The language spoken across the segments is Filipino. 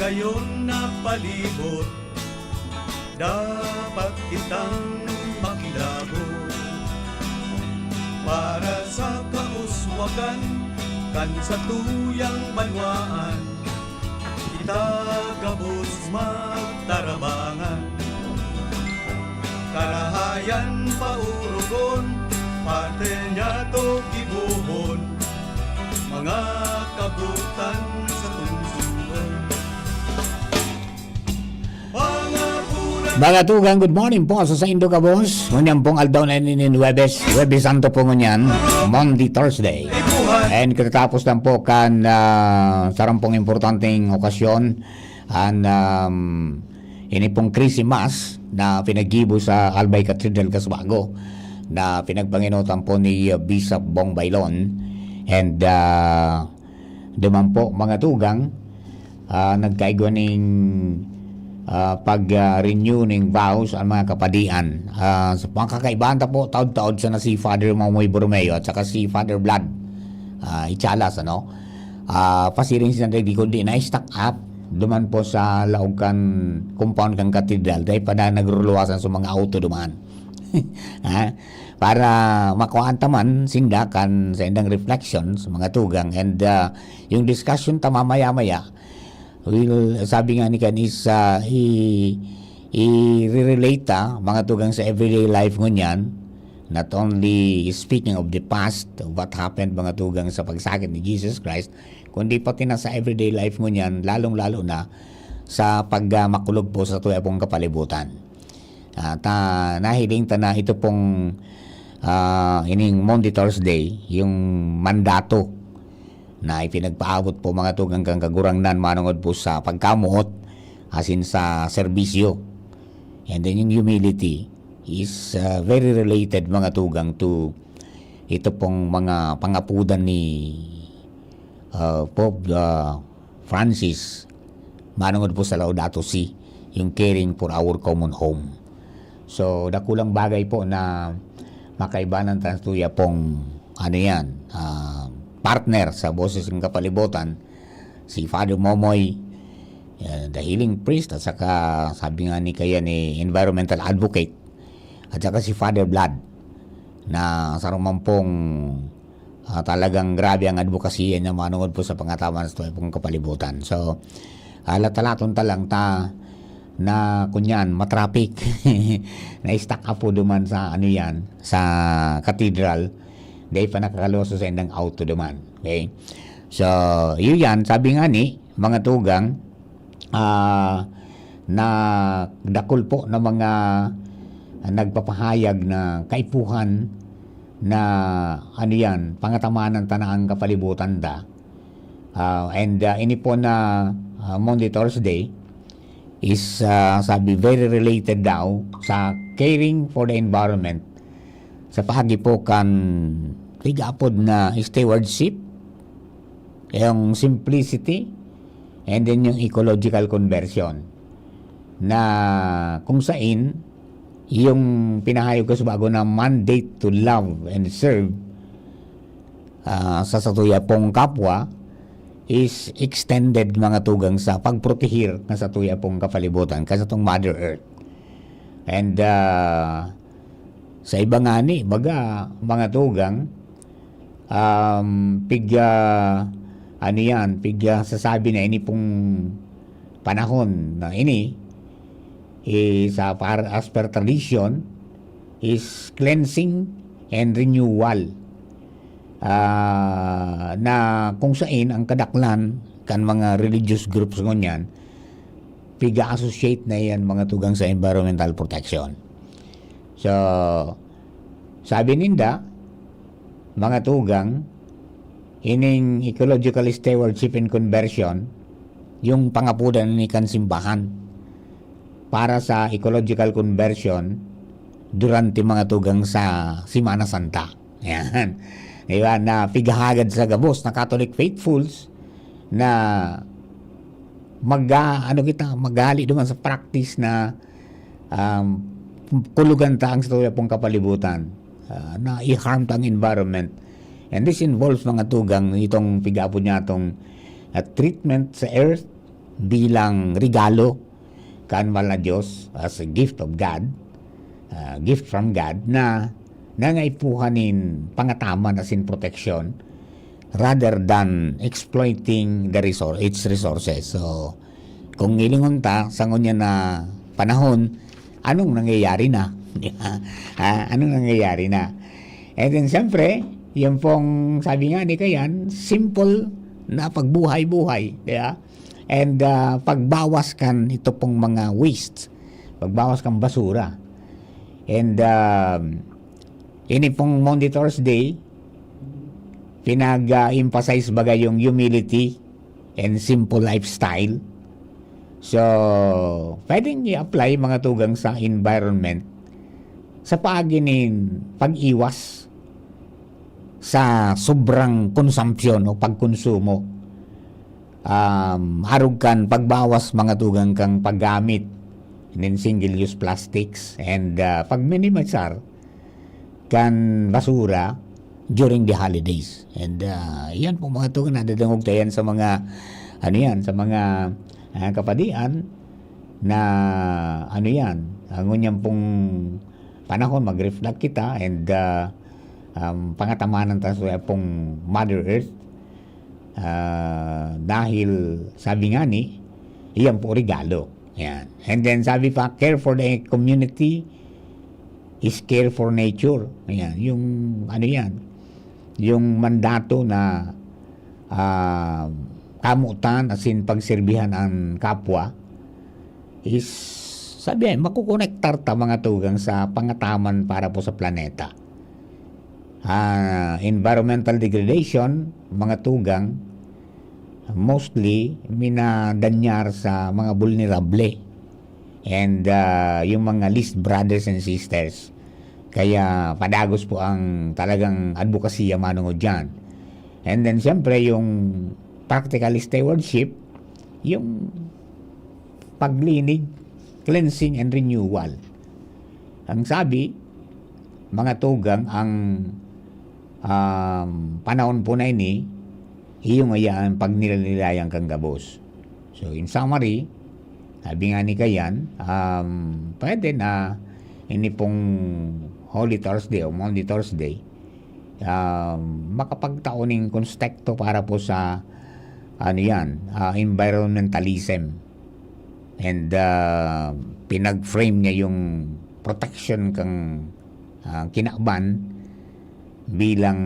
ngayon na palibot, dapat kitang makilabot. Para sa kauswagan, kan sa tuyang banwaan, kita gabos magtarabangan. Karahayan paurugon, parte niya to gibuhon, mga kabutan sa tungsungan. Mga tugang, good morning po sa Indo ka boss. Ngunyan pong aldaw na inin Webes Santo po ngunyan, Monday, Thursday. And katatapos lang po kan sarang pong importanteng okasyon ang ini pong Christmas na pinaggibo sa Albay Cathedral Kasbago na pinagpanginutan po ni Bishop Bong Bailon. And duman po mga tugang, nagkaigwa ng pag-renew ng vows ang mga kapadian. Sa mga kakaibahan ta po, taod-taod sa na si Father Mamoy Borromeo at saka si Father Vlad Ichalas, ano? Pasiring sila di kundi na-stack up duman po sa laog kan compound kang katedral dahil pa na nagruluwasan sa mga auto duman. Para makuhaan taman sindakan sa indang reflections mga tugang, and yung discussion ta mamaya-maya sabi nga ni Kanis i-relate mga tugang sa everyday life ngunyan, not only speaking of the past of what happened mga tugang sa pagsakit ni Jesus Christ, kundi pati na sa everyday life ngunyan, lalong-lalo na sa pagmakulog po sa tuya pong kapalibutan. Nahiling ta na ito pong ining Monday Thursday, yung mandato na ipinagpaabot po mga tugang kang kagurangnan manungod po sa pagkamuot asin sa serbisyo. And then yung humility is very related mga tugang to ito pong mga pangapudan ni Pope Francis manungod po sa Laudato Si, yung caring for our common home. So dakulang bagay po na makaibanan tantuya pong ano yan, partner sa Boses ng Kapalibutan, si Father Momoy, the healing priest, at saka sabi nga ni kaya ni environmental advocate, at saka si Father Vlad na saruman pong talagang grabe ang advokasya niya manungod po sa pangataman sa pong kapalibutan. So alat-alaton talang ta na kunyan matraffic na stack up po duman sa ano yan sa cathedral dahil pa nakakaloso sa indang auto duman. Okay? So, yun yan. Sabi nga ni, mga tugang, na dakol po na mga nagpapahayag na kaipuhan na ano yan, pangatamanan tanaang kapalibutan da. And ini po na Monday, Thursday is, sabi, very related daw sa caring for the environment sa pahagi po kan tigapod na stewardship, yung simplicity, and then yung ecological conversion na kung saan yung pinahayag ko sa bago na mandate to love and serve sa satuya pong kapwa is extended mga tugang sa pagprotehir ng satuya pong kapalibutan kasi itong Mother Earth. And sa iba nga ni, baga, mga tugang, pigya sasabi na ini pong panahon na ini, as per tradition, is cleansing and renewal. Na kung saan ang kadaklan kan mga religious groups ngunyan, piga associate na yan mga tugang sa environmental protection. So, sabi ninda, mga tugang, ining ecological stewardship and conversion, yung pangapudan ni kansimbahan para sa ecological conversion durante mga tugang sa Semana Santa. Yan. Diba? Na pigahagad sa gabos na Catholic faithfuls na magali duman sa practice na kulugan taang sa tuya pong kapalibutan na i-harm tang environment. And this involves mga tugang itong pigapo niya itong treatment sa earth bilang regalo kanwal na Diyos as a gift of God, gift from God na nangaipuhanin pangataman as in protection rather than exploiting its resources. So, kung ilingon ta sa ngunya na panahon, anong nangyayari na? Anong nangyayari na? And then, siyempre, yung pong sabi nga ni Kayan, simple na pagbuhay-buhay. Diba? And pagbawas kan ito pong mga waste, pagbawas kan basura. And ini pong Monday Thursday, pinag-emphasize bagay yung humility and simple lifestyle. So, pwedeng i-apply mga tugang sa environment sa pag-iwas sa sobrang consumption o pagkonsumo. Harugkan pagbawas mga tugang kang paggamit ng single-use plastics and pag-minimizar kan basura during the holidays. And yan po mga tugang nadadangog tayan sa mga sa mga kapadian na ang unyang pong panahon mag-reflect kita and pangatamanan tayo sa pong Mother Earth dahil sabi nga ni iyan po regalo. Yan. And then sabi pa, care for the community is care for nature. Ayan. Yung yung mandato na kamutan as in pagserbihan ang kapwa is sabi makukonektar ta mga tugang sa pangataman para po sa planeta. Environmental degradation, mga tugang, mostly minadanyar sa mga vulnerable and yung mga least brothers and sisters. Kaya padagos po ang talagang advokasya manungod dyan. And then siyempre yung practical stewardship, yung paglinig, cleansing and renewal. Ang sabi, mga tugang, ang panahon po na ini, iyong ayaan pag nilanilayang kang gabos. So in summary, sabi nga ni Kayan, pwede na ini pong Holy Thursday o Monday Thursday, makapagtaoning konstekto para po sa environmentalism. And pinag-frame niya yung protection kang kinakban bilang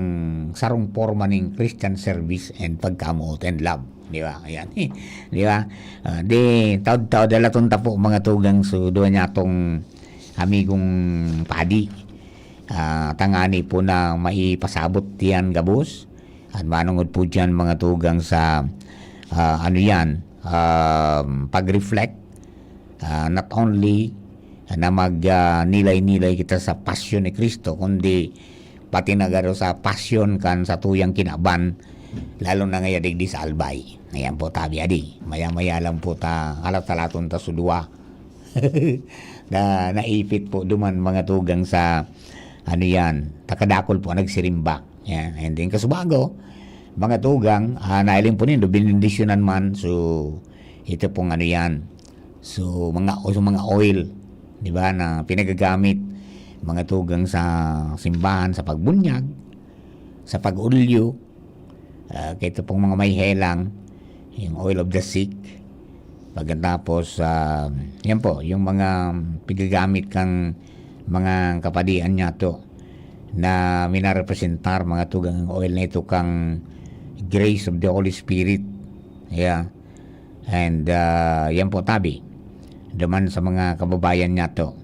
sarong forma ng Christian service and pagkamuot and love. Di ba? Ayan. Di ba? Taod-taod dalatong tapo mga tugang so doon niya itong amigong padi. Tangani po na maipasabot diyan gabos. At manungod po dyan mga tugang sa pag-reflect. Not only na mag-nilay-nilay kita sa pasyon ni Kristo, kundi pati nagaro sa pasyon kan sa tuyang kinaban, lalo na ngayon digdi sa albay. Ngayon po tabi adi. Maya-maya lang po ta alat-talaton ta sudwa. na naipit po duman mga tugang sa takadakol po nagsirimba. Yan. And then kasubago, mga tugang, nailing po nindo, binindisyonan man. So, ito pong So, mga oil, di ba, na pinagagamit mga tugang sa simbahan, sa pagbunyag, sa pag-ulyo, ito pong mga may helang, yung oil of the sick. Pagkatapos, yan po, yung mga pinagamit kang mga kapadian niya to, na minarepresentar mga tugang oil na ito kang grace of the Holy Spirit. Yeah. And yan po tabi duman sa mga kababayan niya to,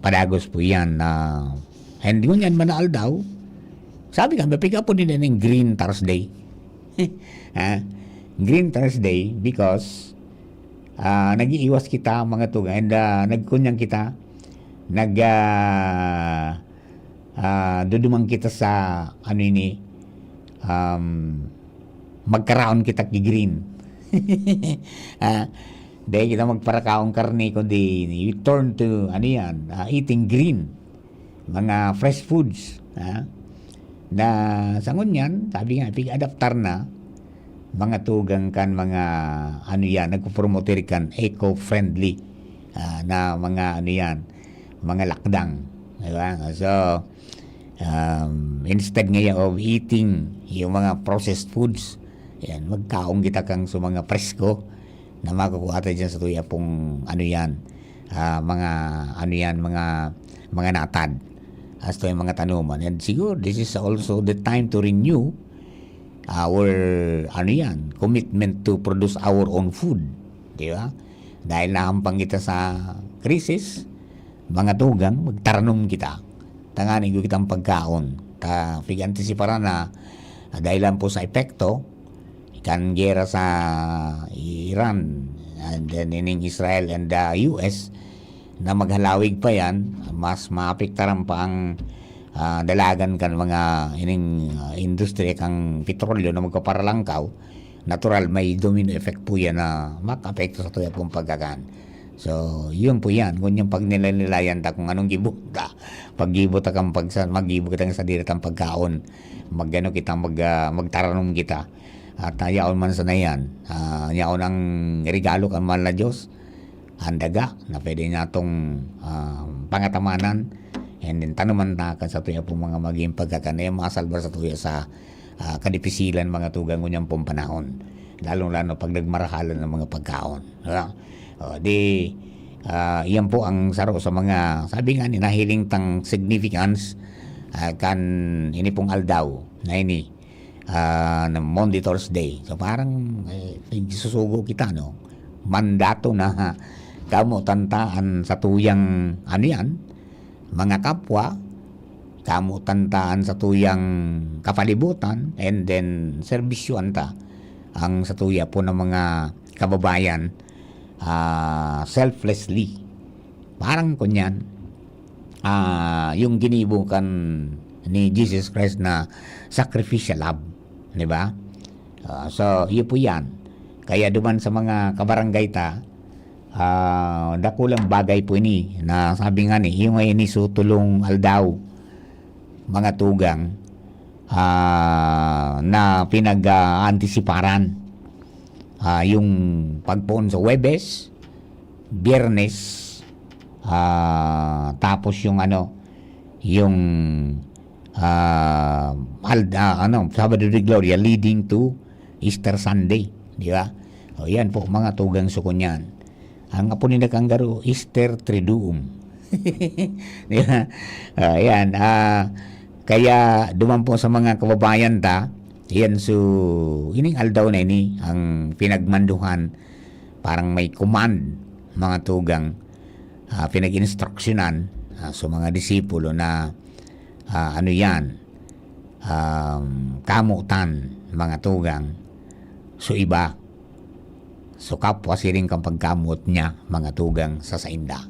padagos po yan and yun yan manaal daw sabi nga mapiga po nila ng Green Thursday. Green Thursday because nag-iiwas kita mga tugang and nagkunyang kita dudumang kita sa magkaraon kita ki green. Dahil kita magparakaong karne kundi you turn to eating green, mga fresh foods, na sangon yan sabi nga pig-adaptar na mga tugang kan mga ano yan, nagpo-promote kan eco-friendly na mga ano yan, mga lakdang. Diba? So, instead ngayon of eating yung mga processed foods, yan, magkaong kita kang sa mga presko na makukuha tayo dyan sa tuya pong ano yan, mga ano yan, mga natad as to yung mga tanuman. And siguro this is also the time to renew our ano yan, commitment to produce our own food, di ba? Dahil nahampang kita sa krisis, mga tugang, magtaranom kita, tanganin ko kitang pagkaon, antisiparan na dahil po sa epekto ikan gera sa Iran and then in Israel and the US na maghalawig pa yan, mas maapektaran pa ang dalagan kan mga ining industry kang petrolyo na magkaparalangkaw, natural may domino effect po yan na makapekto sa tuya pong pagkakan. So, yun po yan. Kunyang pag nilanilayan ta kung anong gibot ta. Pag gibot ta kang mag-gibot kita sa diretang pagkaon, magano kita, magtaranom kita. At yaon man sa na yan. Yaon ang regalo kan mahal na Diyos. Ang daga na pwede niya itong pangatamanan. And then tanuman na kan sa tuya po mga maging pagkakanay, masalbar sa tuya sa kadipisilan mga tugang kunyang pong panahon. Lalong-lalo pag nagmarahalan ng mga pagkaon. Yan po ang saro sa mga, sabi nga ni, nahiling tang significance kan ini pong aldaw na ini na Monday, Thursday. So parang susugo kita, no? Mandato na kamo tantaan sa tuyang ano yan, mga kapwa, kamo tantaan sa tuyang kapalibutan, and then serbisyuan ta ang sa tuya po ng mga kababayan selflessly. Parang kunyan yung ginibukan ni Jesus Christ na sacrificial love, di ba? So yun po yan. Kaya duman sa mga kabarangay ta, dakulang bagay po ini na sabi nga ni yung ay ni sutulong aldaw mga tugang na pinag-antisiparan yung pagpoon sa Webes, Biyernes, tapos yung ano, yung Sabado de Gloria leading to Easter Sunday, di ba? O yan po mga tugang sukunyan. Ang apo nila kanggaro, Easter Triduum. Di ba? Yan. Kaya duman po sa mga kababayan ta, yan ining aldaw na ini ang pinagmanduhan, parang may command mga tugang, pinag-instruksyonan sa mga disipulo na ano yan, kamutan mga tugang so iba, so kapwa siring kang pagkamot niya mga tugang sa sainda.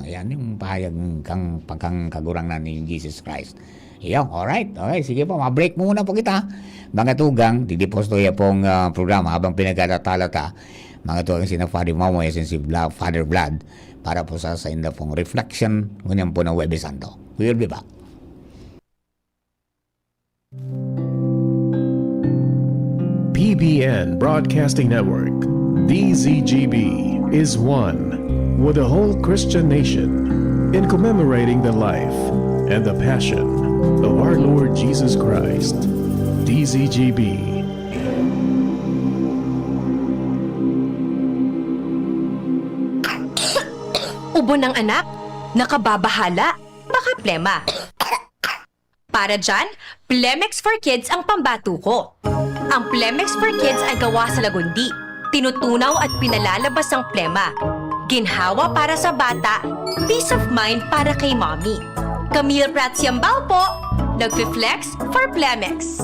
Yan yung pahayag kang pagkagurang na ni Jesus Christ. Yan, alright. Okay, sige po, ma-break muna po kita. Mga tugang, didiposto yan pong programa habang pinagkatalata. Mga tugang sina Father Mamoy, si Father Vlad, para po sa inda pong reflection, ngunyan po ng Webes Santo. We will be back. PBN Broadcasting Network, DZGB, is one with the whole Christian nation in commemorating the life and the passion of our Lord Jesus Christ. DZGB. Ubo ng anak, nakababahala, baka plema. Para dyan, Plemex for Kids ang pambato ko. Ang Plemex for Kids ay gawa sa lagundi. Tinutunaw at pinalalabas ang plema. Ginhawa para sa bata, peace of mind para kay mommy. Camille Prats Yambao po, nagfi-flex for Plemex.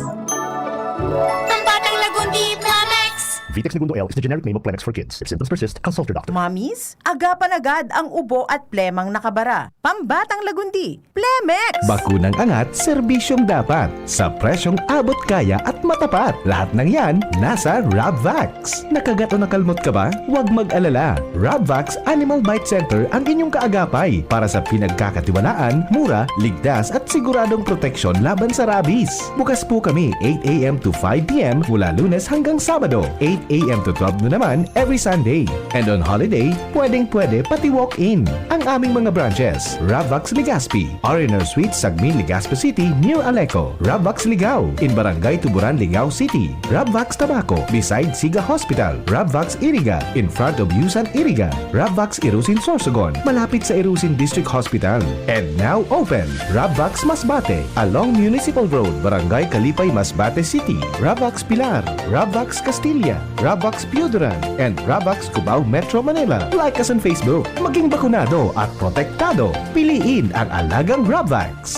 Ang batang lagundi, Plemex! Vitex Segundo L is the generic name of Plemex for kids. If symptoms persist, consult your doctor. Mommies, agapan agad ang ubo at plemang nakabara. Pambatang lagundi, Plemex! Bakunang angat, serbisyong dapat. Sa presyong abot kaya at matapat. Lahat ng yan, nasa Rabvax. Nakagat o nakalmot ka ba? Huwag mag-alala. Rabvax Animal Bite Center ang inyong kaagapay para sa pinagkakatiwalaan, mura, ligtas at siguradong proteksyon laban sa rabies. Bukas po kami 8 a.m. to 5 p.m. mula Lunes hanggang Sabado, 8 a.m. to 12 noon naman every Sunday. And on holiday, pwedeng-pwede pati walk-in. Ang aming mga branches, Rabvax Legazpi, R&R Suite, Sagmin, Legazpi City, near Aleco. Rabvax Ligao, in Barangay Tuburan, Ligao City. Rabvax Tabaco, beside Siga Hospital. Rabvax Iriga, in front of Yusan Iriga. Rabvax Irusin Sorsogon, malapit sa Irusin District Hospital. And now open, Rabvax Masbate, along Municipal Road, Barangay Kalipay, Masbate City. Rabvax Pilar, Rabvax Castilla, Rabvax Piuduran, and Rabvax Cubao Metro Manila. Like us on Facebook. Maging bakunado at protektado. Piliin ang alagang Rabvax.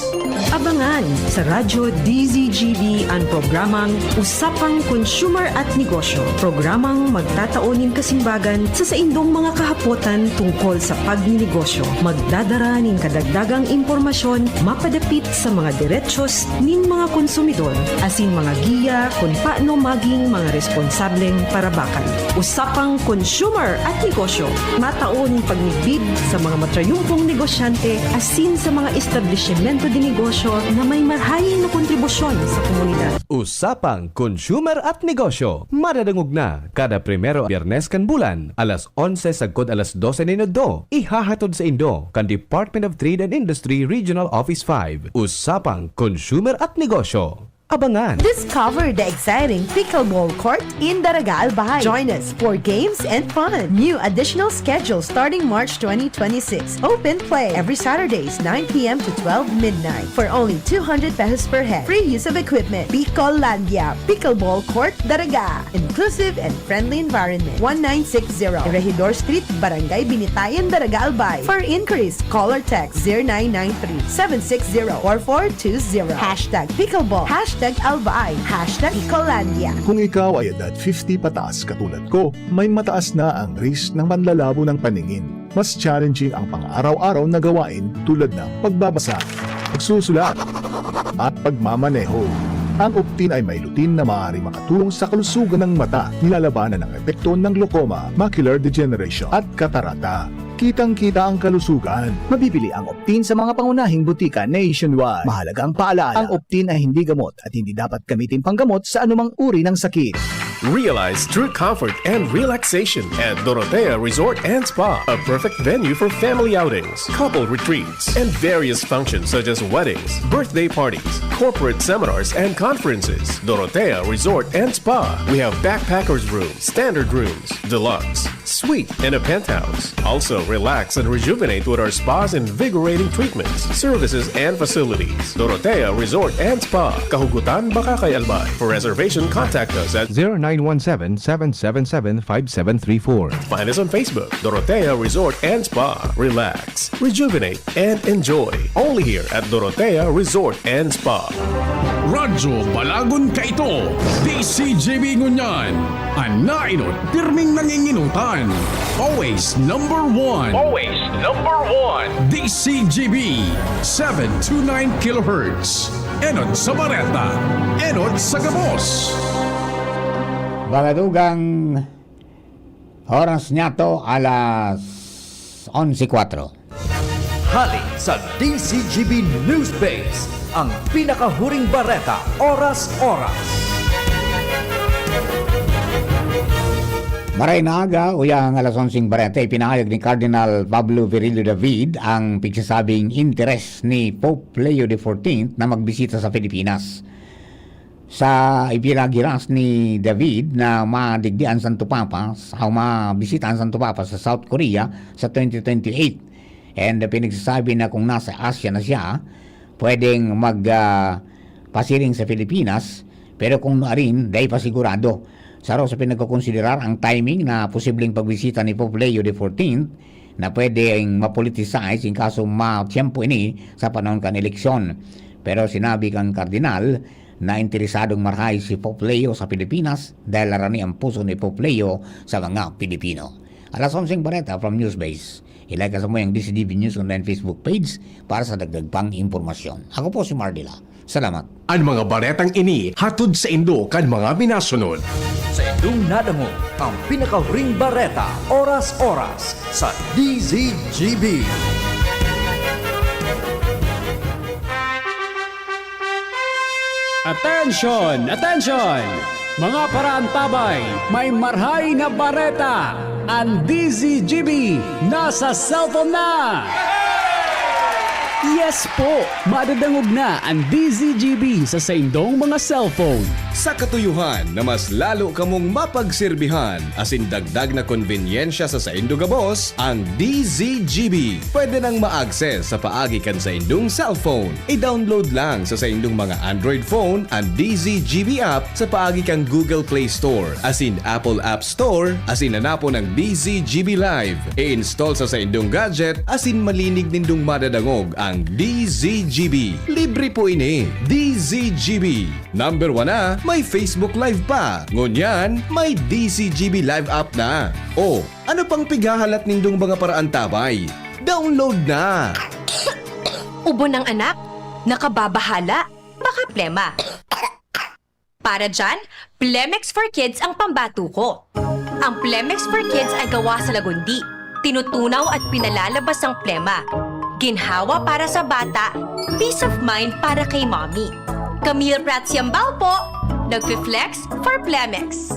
Abangan sa Radyo DZGB ang programang Usapang Consumer at Negosyo. Programang magtataunin kasimbagan sa saindong mga kahapotan tungkol sa pagninegosyo. Magdadara ning kadagdagang impormasyon mapadapit sa mga diretsyon ning mga konsumidor asin mga giya kung paano maging mga responsableng parabakan. Usapang Consumer at Negosyo. Mataon pagnigbid sa mga matrayumpong negosyante asin sa mga establishmento di negosyo na may marhayin na kontribusyon sa komunidad. Usapang Consumer at Negosyo. Madadangog na kada primero Biyernes kan bulan, alas 11 sagkod alas 12 minuto. Ihahatod sa Indo kan Department of Trade and Industry Regional Office 5. Usapang Consumer at Negosyo. Abangan! Discover the exciting pickleball court in Daraga Albay. Join us for games and fun. New additional schedule starting March 2026. Open play every Saturdays 9 p.m. to 12 midnight for only 200 pesos per head. Free use of equipment. Picolandia Pickleball Court Daraga. Inclusive and friendly environment. 1960 Regidor Street, Barangay Binitayan, Daraga Albay. For inquiries, call or text 0993-760-4420. Hashtag Pickleball. Hashtag Albay. Hashtag Picolandia. Kung ikaw ay edad 50 pataas katulad ko, may mataas na ang risk ng panlalabo ng paningin. Mas challenging ang pang-araw-araw na gawain tulad ng pagbabasa, pagsusulat, at pagmamaneho. Ang Optin ay may lutin na maaari makatulong sa kalusugan ng mata, nilalabanan ang epekto ng glaucoma, macular degeneration at katarata. Kitang-kita ang kalusugan. Mabibili ang Optin sa mga pangunahing butika nationwide. Mahalagang paalala, ang Optin ay hindi gamot at hindi dapat gamitin panggamot sa anumang uri ng sakit. Realize true comfort and relaxation at Dorotea Resort and Spa, a perfect venue for family outings, couple retreats, and various functions such as weddings, birthday parties, corporate seminars, and conferences. Dorotea Resort and Spa. We have backpackers rooms, standard rooms, deluxe, suite, and a penthouse. Also, relax and rejuvenate with our spa's invigorating treatments, services, and facilities. Dorotea Resort and Spa, Kahugutan, Bakakay, Albay. For reservation, contact us at 0917-777-5734. Find us on Facebook, Dorotea Resort and Spa. Relax, rejuvenate, and enjoy. Only here at Dorotea Resort and Spa. Radyo Balagon Kaito, DCGB Ngunyan, Anainot, pirming nanginginutan. Always number one. Always number one. DCGB, 729 kHz. Enod sa Bareta, Enod sa Gabos. Bagadugang oras niya to alas 11:04. Hali sa DCGB Newsbase, ang pinakahuring bareta, oras-oras. Maray na aga, uyang alas 11 bareta, ipinahayag ni Cardinal Pablo Virilio David ang pigsasabing interes ni Pope Leo XIV na magbisita sa Pilipinas. Sa ipinagiras ni David na madigdian Santo Papa o mabisita ang Santo Papa sa South Korea sa 2028. And pinagsasabi na kung nasa Asia na siya, pwedeng magpasiring sa Pilipinas, pero kung rin, dahil pasigurado. Sa sa pinagkukonsiderar ang timing na posibleng pagbisita ni Pope Leo XIV na pwedeng mapoliticize in kaso ma-tiyempo ini sa panahon kan eleksyon. Pero sinabi kang kardinal na interesadong marahay si Pope Leo sa Pilipinas dahil larani ang puso ni Pope Leo sa mga Pilipino. Alas 11 Bareta from Newsbase. Ilike mo yung DCGB News online Facebook page para sa dagdag pang impormasyon. Ako po si Mardila. Salamat. Ang mga baretang ini hatod sa Indo kan mga minasunod. Sa indong nadango ang pinakahuring bareta oras-oras sa DZGB. Attention! Attention! Mga parantabay, may marhay na bareta! Ang DZGB nasa cellphone na! Yes po! Madadangog na ang DZGB sa saindong mga cellphone. Sa katuyuhan na mas lalo kamong mapagserbihan asin dagdag na konbenyensya sa saindo gabos, ang DZGB pwede nang ma-access sa paagi kan sa indong cellphone. I-download lang sa saindong mga Android phone ang DZGB app sa paagi kang Google Play Store asin Apple App Store asin nanapo ng DZGB Live. I-install sa saindong gadget asin malinig nindong madadangog ang DZGB. Libre po ini. DZGB. Number 1 na, may Facebook Live pa. Ngunyan, may DZGB Live app na. O, ano pang pighahalat nindong mga paraan tabay? Download na! Ubo ng anak? Nakababahala? Baka plema. Para dyan, Plemex for Kids ang pambato ko. Ang Plemex for Kids ay gawa sa lagundi. Tinutunaw at pinalalabas ang plema. Ginhawa para sa bata, peace of mind para kay mommy. Camille Prats Yambao po, nagfi-flex for Plemex.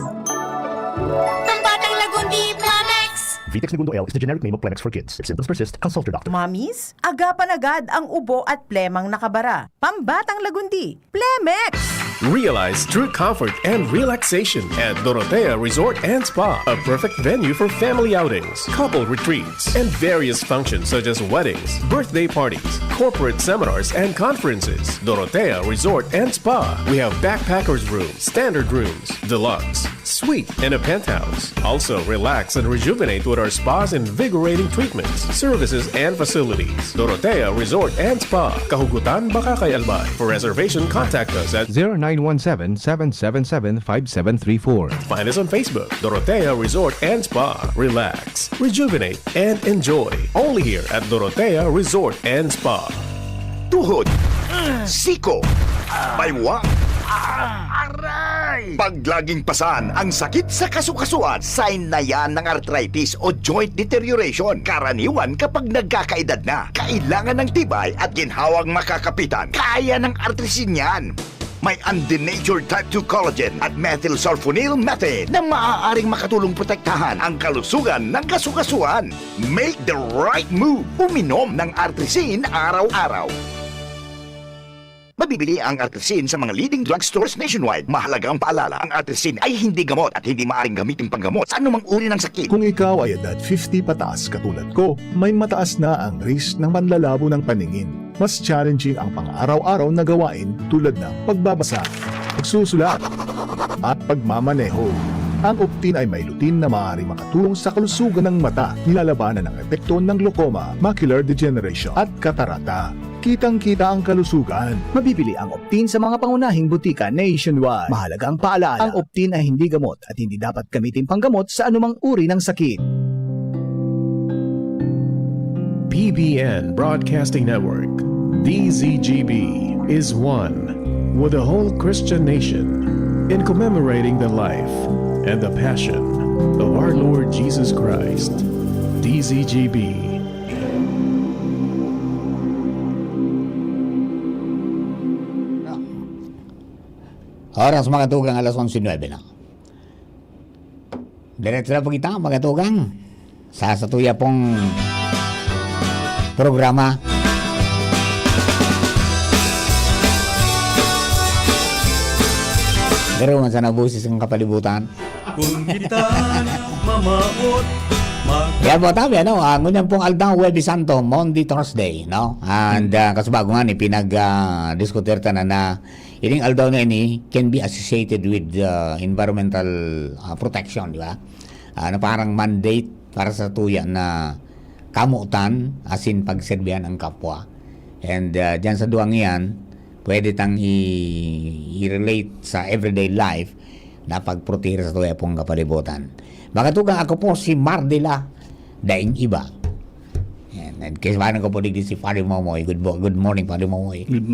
Pambatang lagundi, Plemex! Vitex Segundo L is the generic name of Plemex for kids. If symptoms persist, consult your doctor. Mommies, agapan agad ang ubo at plemang nakabara. Pambatang lagundi, Plemex! Realize true comfort and relaxation at Dorotea Resort and Spa, a perfect venue for family outings, couple retreats, and various functions such as weddings, birthday parties, corporate seminars, and conferences. Dorotea Resort and Spa. We have backpackers rooms, standard rooms, deluxe, suite, and a penthouse. Also, relax and rejuvenate with our spa's invigorating treatments, services, and facilities. Dorotea Resort and Spa, Kahugutan, Bakakay, Albay. For reservation, contact us at 0917-777-5734. Find us on Facebook, Dorotea Resort and Spa. Relax, rejuvenate, and enjoy. Only here at Dorotea Resort and Spa. Tuhod, siko, baywa, aray! Pag laging pasan ang sakit sa kasukasuan, sign na yan ng arthritis o joint deterioration. Karaniwan kapag nagkakaedad na, kailangan ng tibay at ginhawang makakapitan. Kaya ng artrisin yan. May undenatured type 2 collagen at methylsulfonyl methane na maaaring makatulong protektahan ang kalusugan ng kasukasuan. Make the right move. Uminom ng artrisin araw-araw. Mabibili ang artrisin sa mga leading drugstores nationwide. Mahalaga ang paalala, ang artrisin ay hindi gamot at hindi maaaring gamitin panggamot sa anumang uri ng sakit. Kung ikaw ay edad 50 pataas katulad ko, may mataas na ang risk ng panlalabo ng paningin. Mas challenging ang pang-araw-araw na gawain tulad ng pagbabasa, pagsusulat, at pagmamaneho. Ang Optin ay may lutin na maaari makatulong sa kalusugan ng mata, nilalabanan ang epekto ng glaucoma, macular degeneration at katarata. Kitang-kita ang kalusugan. Mabibili ang Optin sa mga pangunahing butika nationwide. Mahalaga ang paalala, ang Optin ay hindi gamot at hindi dapat gamitin panggamot sa anumang uri ng sakit. PBN Broadcasting Network, DZGB, is one with the whole Christian nation in commemorating the life and the passion of our Lord Jesus Christ. DZGB. Oras mga tugang, alas 11:09 na. Diretso na po kita mga tugang sa satuya pong programa. Pero man sa nabusis ang kapalibutan. Kung kita mamaot, Yan po tabi, ngunyan pong Aldang Huwebes Santo, Monday, Thursday, no? And kasabago nga ni pinag-diskutirta na ining aldaw na ini can be associated with environmental protection, di ba? Na parang mandate para sa tuya na kamutan asin pagserbihan ang kapwa. And dyan sa duwang yan, pwede tang i-relate sa everyday life na pagproteher sa tuya pong kapalibutan. Makatugang ako po si Mardila Daing Iba. And kasama ko po dito si Padre Momoy. Good morning, Padre Momoy. Good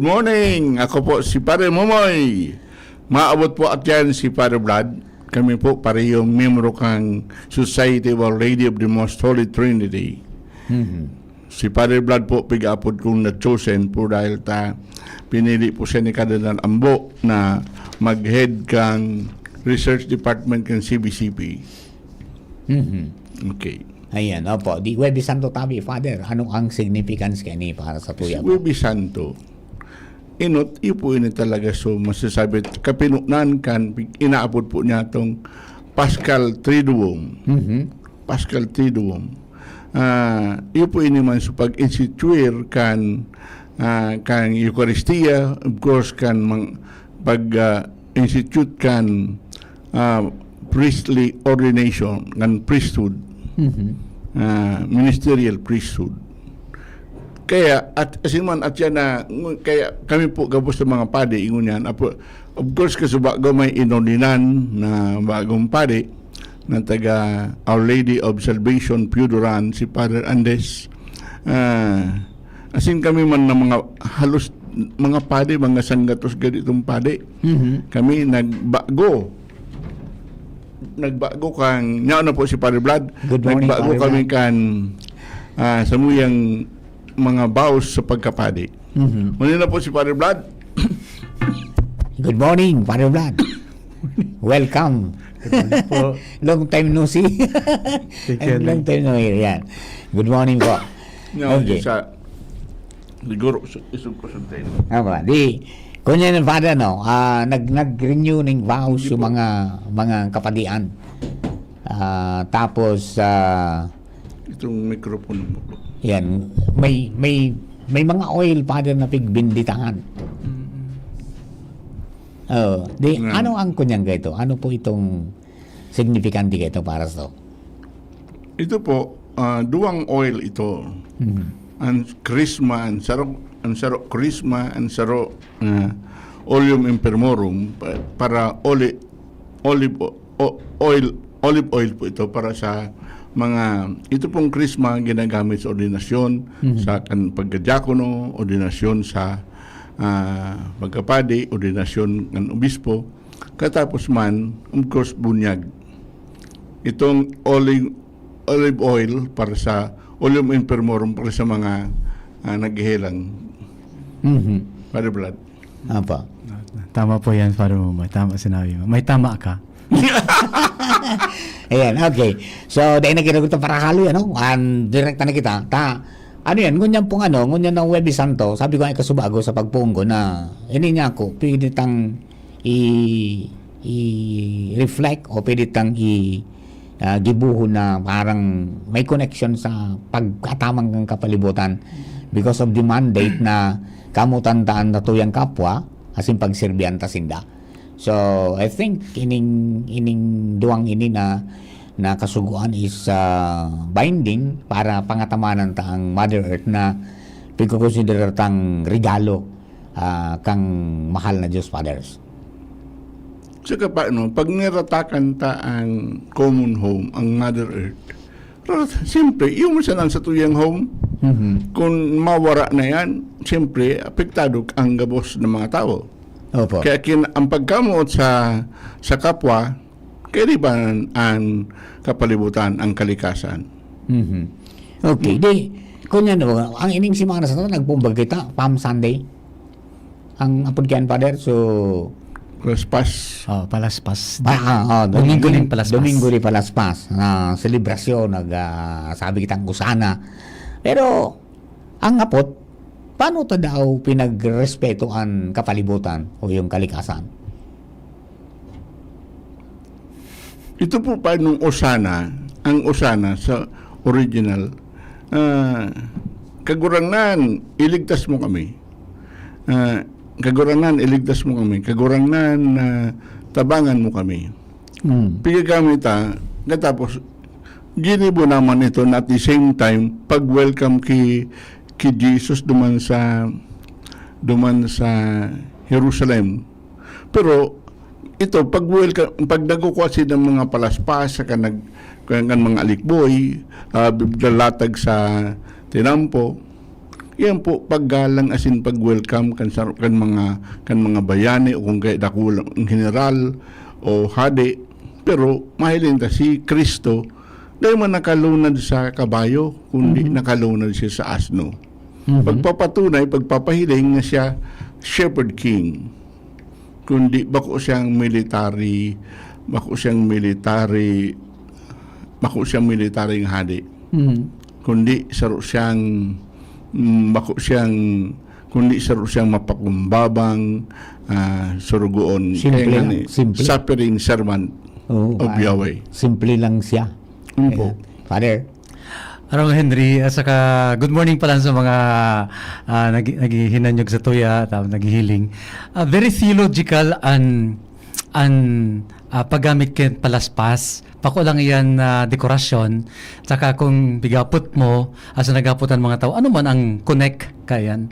morning. Ako po si Padre Momoy. Maabot po at yan si Padre Vlad. Kami po parehong membro kang Society of Our Lady of the Most Holy Trinity. Si Padre Vlad po pig-apod kong na-chosen po dahil pinili po siya ni Kardinal Ambo na mag-head kang Research Department kang CBCP. Okay. Ayan, opo. Di Huwebes Santo tabi, Father. Ano ang significance kani para sa tuya mo? Huwebes Santo. Inot, ipo ini talaga so masasabi. Kapinunan kan, inaapod po niya itong Paschal Triduum. Paschal Triduum. Ipo ini man so pag-instituir kan Eucharistia, of course kan pag-institute kan priestly ordination, kan priesthood. Ministerial priesthood. Kaya at asinman at yan na kaya kami po gabos ng mga pade ingon yan. Of course kasi bago may inordinan na bagong pade na taga Our Lady of Salvation Puduran si Father Andes. Asin kami man na mga halos mga pade, mga sanggatos ganitong pade. Kami nagbago kang na po si Padre Vlad. Good morning, nagbago Padre kami Vlad. kan sa muyang mga baos sa pagkapadi. Muli na po si Padre Vlad. Good morning, Padre Vlad. Welcome. po. Long time no see. Long time no hear. Yan. Good morning po. Okay. Siguro isog ko sa tayo. Kunya ng Father, nag-renew ng vows yung mga kapadian. Tapos, itong microphone mo. Yan, may mga oil, Father, na pigbinditangan. Ano ang kunyang gaito? Ano po itong significante gaito para sa to? Ito po, duwang oil ito. Ang krisma, ang sarok krisma, ang sarok oleum impermorum para olive oil po ito para sa mga ito pong krisma ginagamit sa ordinasyon sa pagkadiakono, ordinasyon sa pagkapadi, ordinasyon ng obispo, katapos man of course bunyag. Itong olive oil para sa oleum impermorum para sa mga naghihilang. Padre Vlad. Apa? Tama po yan, Father Momoy. Tama sinabi mo. May tama ka. Ayan, okay. So, dahil nakita ko ito para halo yan, direkta na kita. Ano yan, ngunyan pong ngunyan ng Huwebes Santo, sabi ko ay kasubago sa pagpunggo na, ini niya ako, pwede tang i-reflect o pwede tang gibuho na parang may connection sa pagkatamang ng kapalibutan because of the mandate na kamutandaan na tuyang kapwa asin pagserbihan ta sinda. So I think ining duwang ini na kasuguan is binding para pangatamanan ta ang Mother Earth na pagkukonsider tang regalo kang mahal na Diyos, Fathers. Saka paano, pag niratakan ta ang common home, ang Mother Earth, siyempre, yung masanan sa tuyang home, kung mawara na yan, siyempre, apektado ang gabos ng mga tao. Opo. Kaya ang pagkamot sa kapwa, kaya di ba ang kapalibutan, ang kalikasan? Okay, kunya ang ining simana sa ito, nagpumbag kita, Palm Sunday, ang apod Father, so Palaspas. Palaspas. Domingo rin Palaspas. Domingo rin Palaspas na selebrasyon, sabi kitang kusana. Pero, ang apot, paano ito daw pinagrespeto ang kapalibutan o yung kalikasan? Ito po pa nung Osana, ang Osana sa original, kagurangnan, iligtas mo kami. Kagurangnan, iligtas mo kami. Kagurangnan, tabangan mo kami. Pigagami ta, katapos, ginibo naman ito na at the same time, pag-welcome ki Jesus duman sa duman sa Jerusalem. Pero ito pag nagkukuha sila ng mga palaspas sa kanag mga alikboy, biblalatag sa tinampo, yan po paggalang asin pag-welcome kan mga bayani o kung kaya dakulang general o hadi. Pero mahiling ta si Kristo dahil man nakalunad sa kabayo, kundi nakalunad siya sa asno. Pagpapatunay, pagpapahiling na siya Shepherd King, kundi bako siyang military ng hadi. Kundi saro siyang mapakumbabang surugoon, Simple. suffering servant of Yahweh. Simple lang siya. Father. Arong Henry, at saka good morning pala sa mga naghihinanyog sa tuya, naghihiling. Very theological and paggamit ken palaspas. Pako lang iyan na dekorasyon. Tsaka kung bigapot mo, asa nagaputan mga tao, ano man ang connect kayan,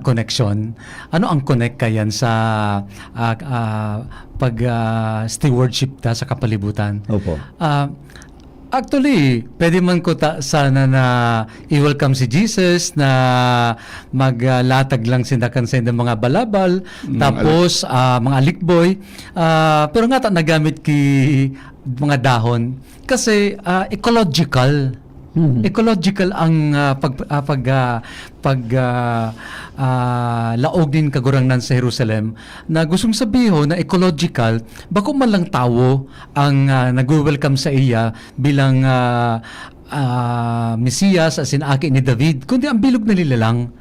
connection? Ano ang connect kayan sa stewardship ta sa kapalibutan? Opo. Actually, pwede man ko sana na i-welcome si Jesus na maglatag lang sindakan sa indang mga balabal, tapos mga alikboy. Pero nga nagamit ki mga dahon kasi ecological. Ecological ang laog din kagurangnan sa Jerusalem na gustong sabihin na ecological, bako man lang tawo ang nag-welcome sa iya bilang Mesiyas as in aki ni David, kundi ang bilog na nilalang.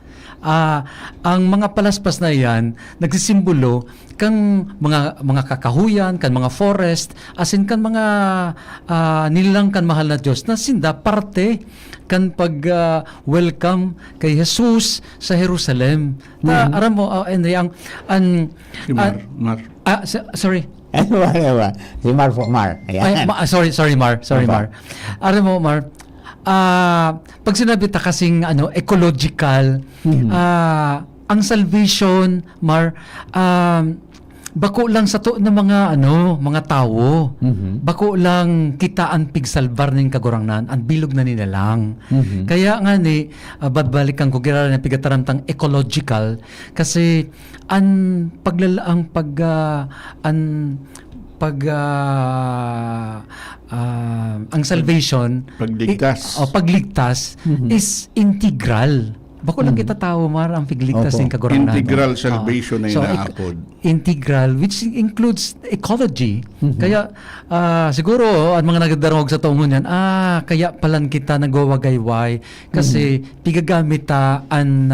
Ang mga palaspas na iyan nagsisimbolo kang mga kakahuyan, kan mga forest, asin kan mga nilang kan mahal na Diyos na sinda parte kan welcome kay Jesus sa Jerusalem. Aram mo, Henry, sorry. Si Mar. Ayan. Sorry, Mar. Aram mo, Mar, pag sinabi ta kasing ecological, ang salvation, Mar, bako lang sa to na mga tao. Bako lang kita ang pigsalbar ning kagurangnan, ang bilog na nila lang. Kaya nga ni babalikan ko gira na pigataramtang ecological kasi ang salvation, pagligtas is integral. Bako lang kita tao, Mar, ang pigligtas ng kagurangnan. Integral salvation na inaapod. Integral, which includes ecology. Kaya siguro ang mga nagdarog sa taong yan, kaya palan kita nagwawagayway kasi pigagamit ta ang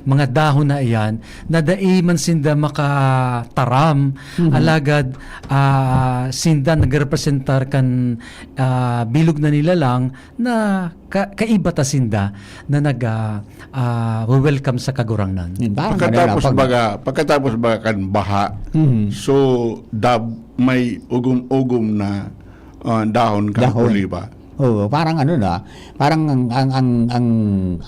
mga dahon na iyan na dai man sinda makataram alagad sinda nagrepresentar kan bilog na nila lang na kaiba ta sinda na welcome sa kagurangnan. Pagkatapos baga kan baha, so may ugom-ugom na dahon kan oliba. Parang parang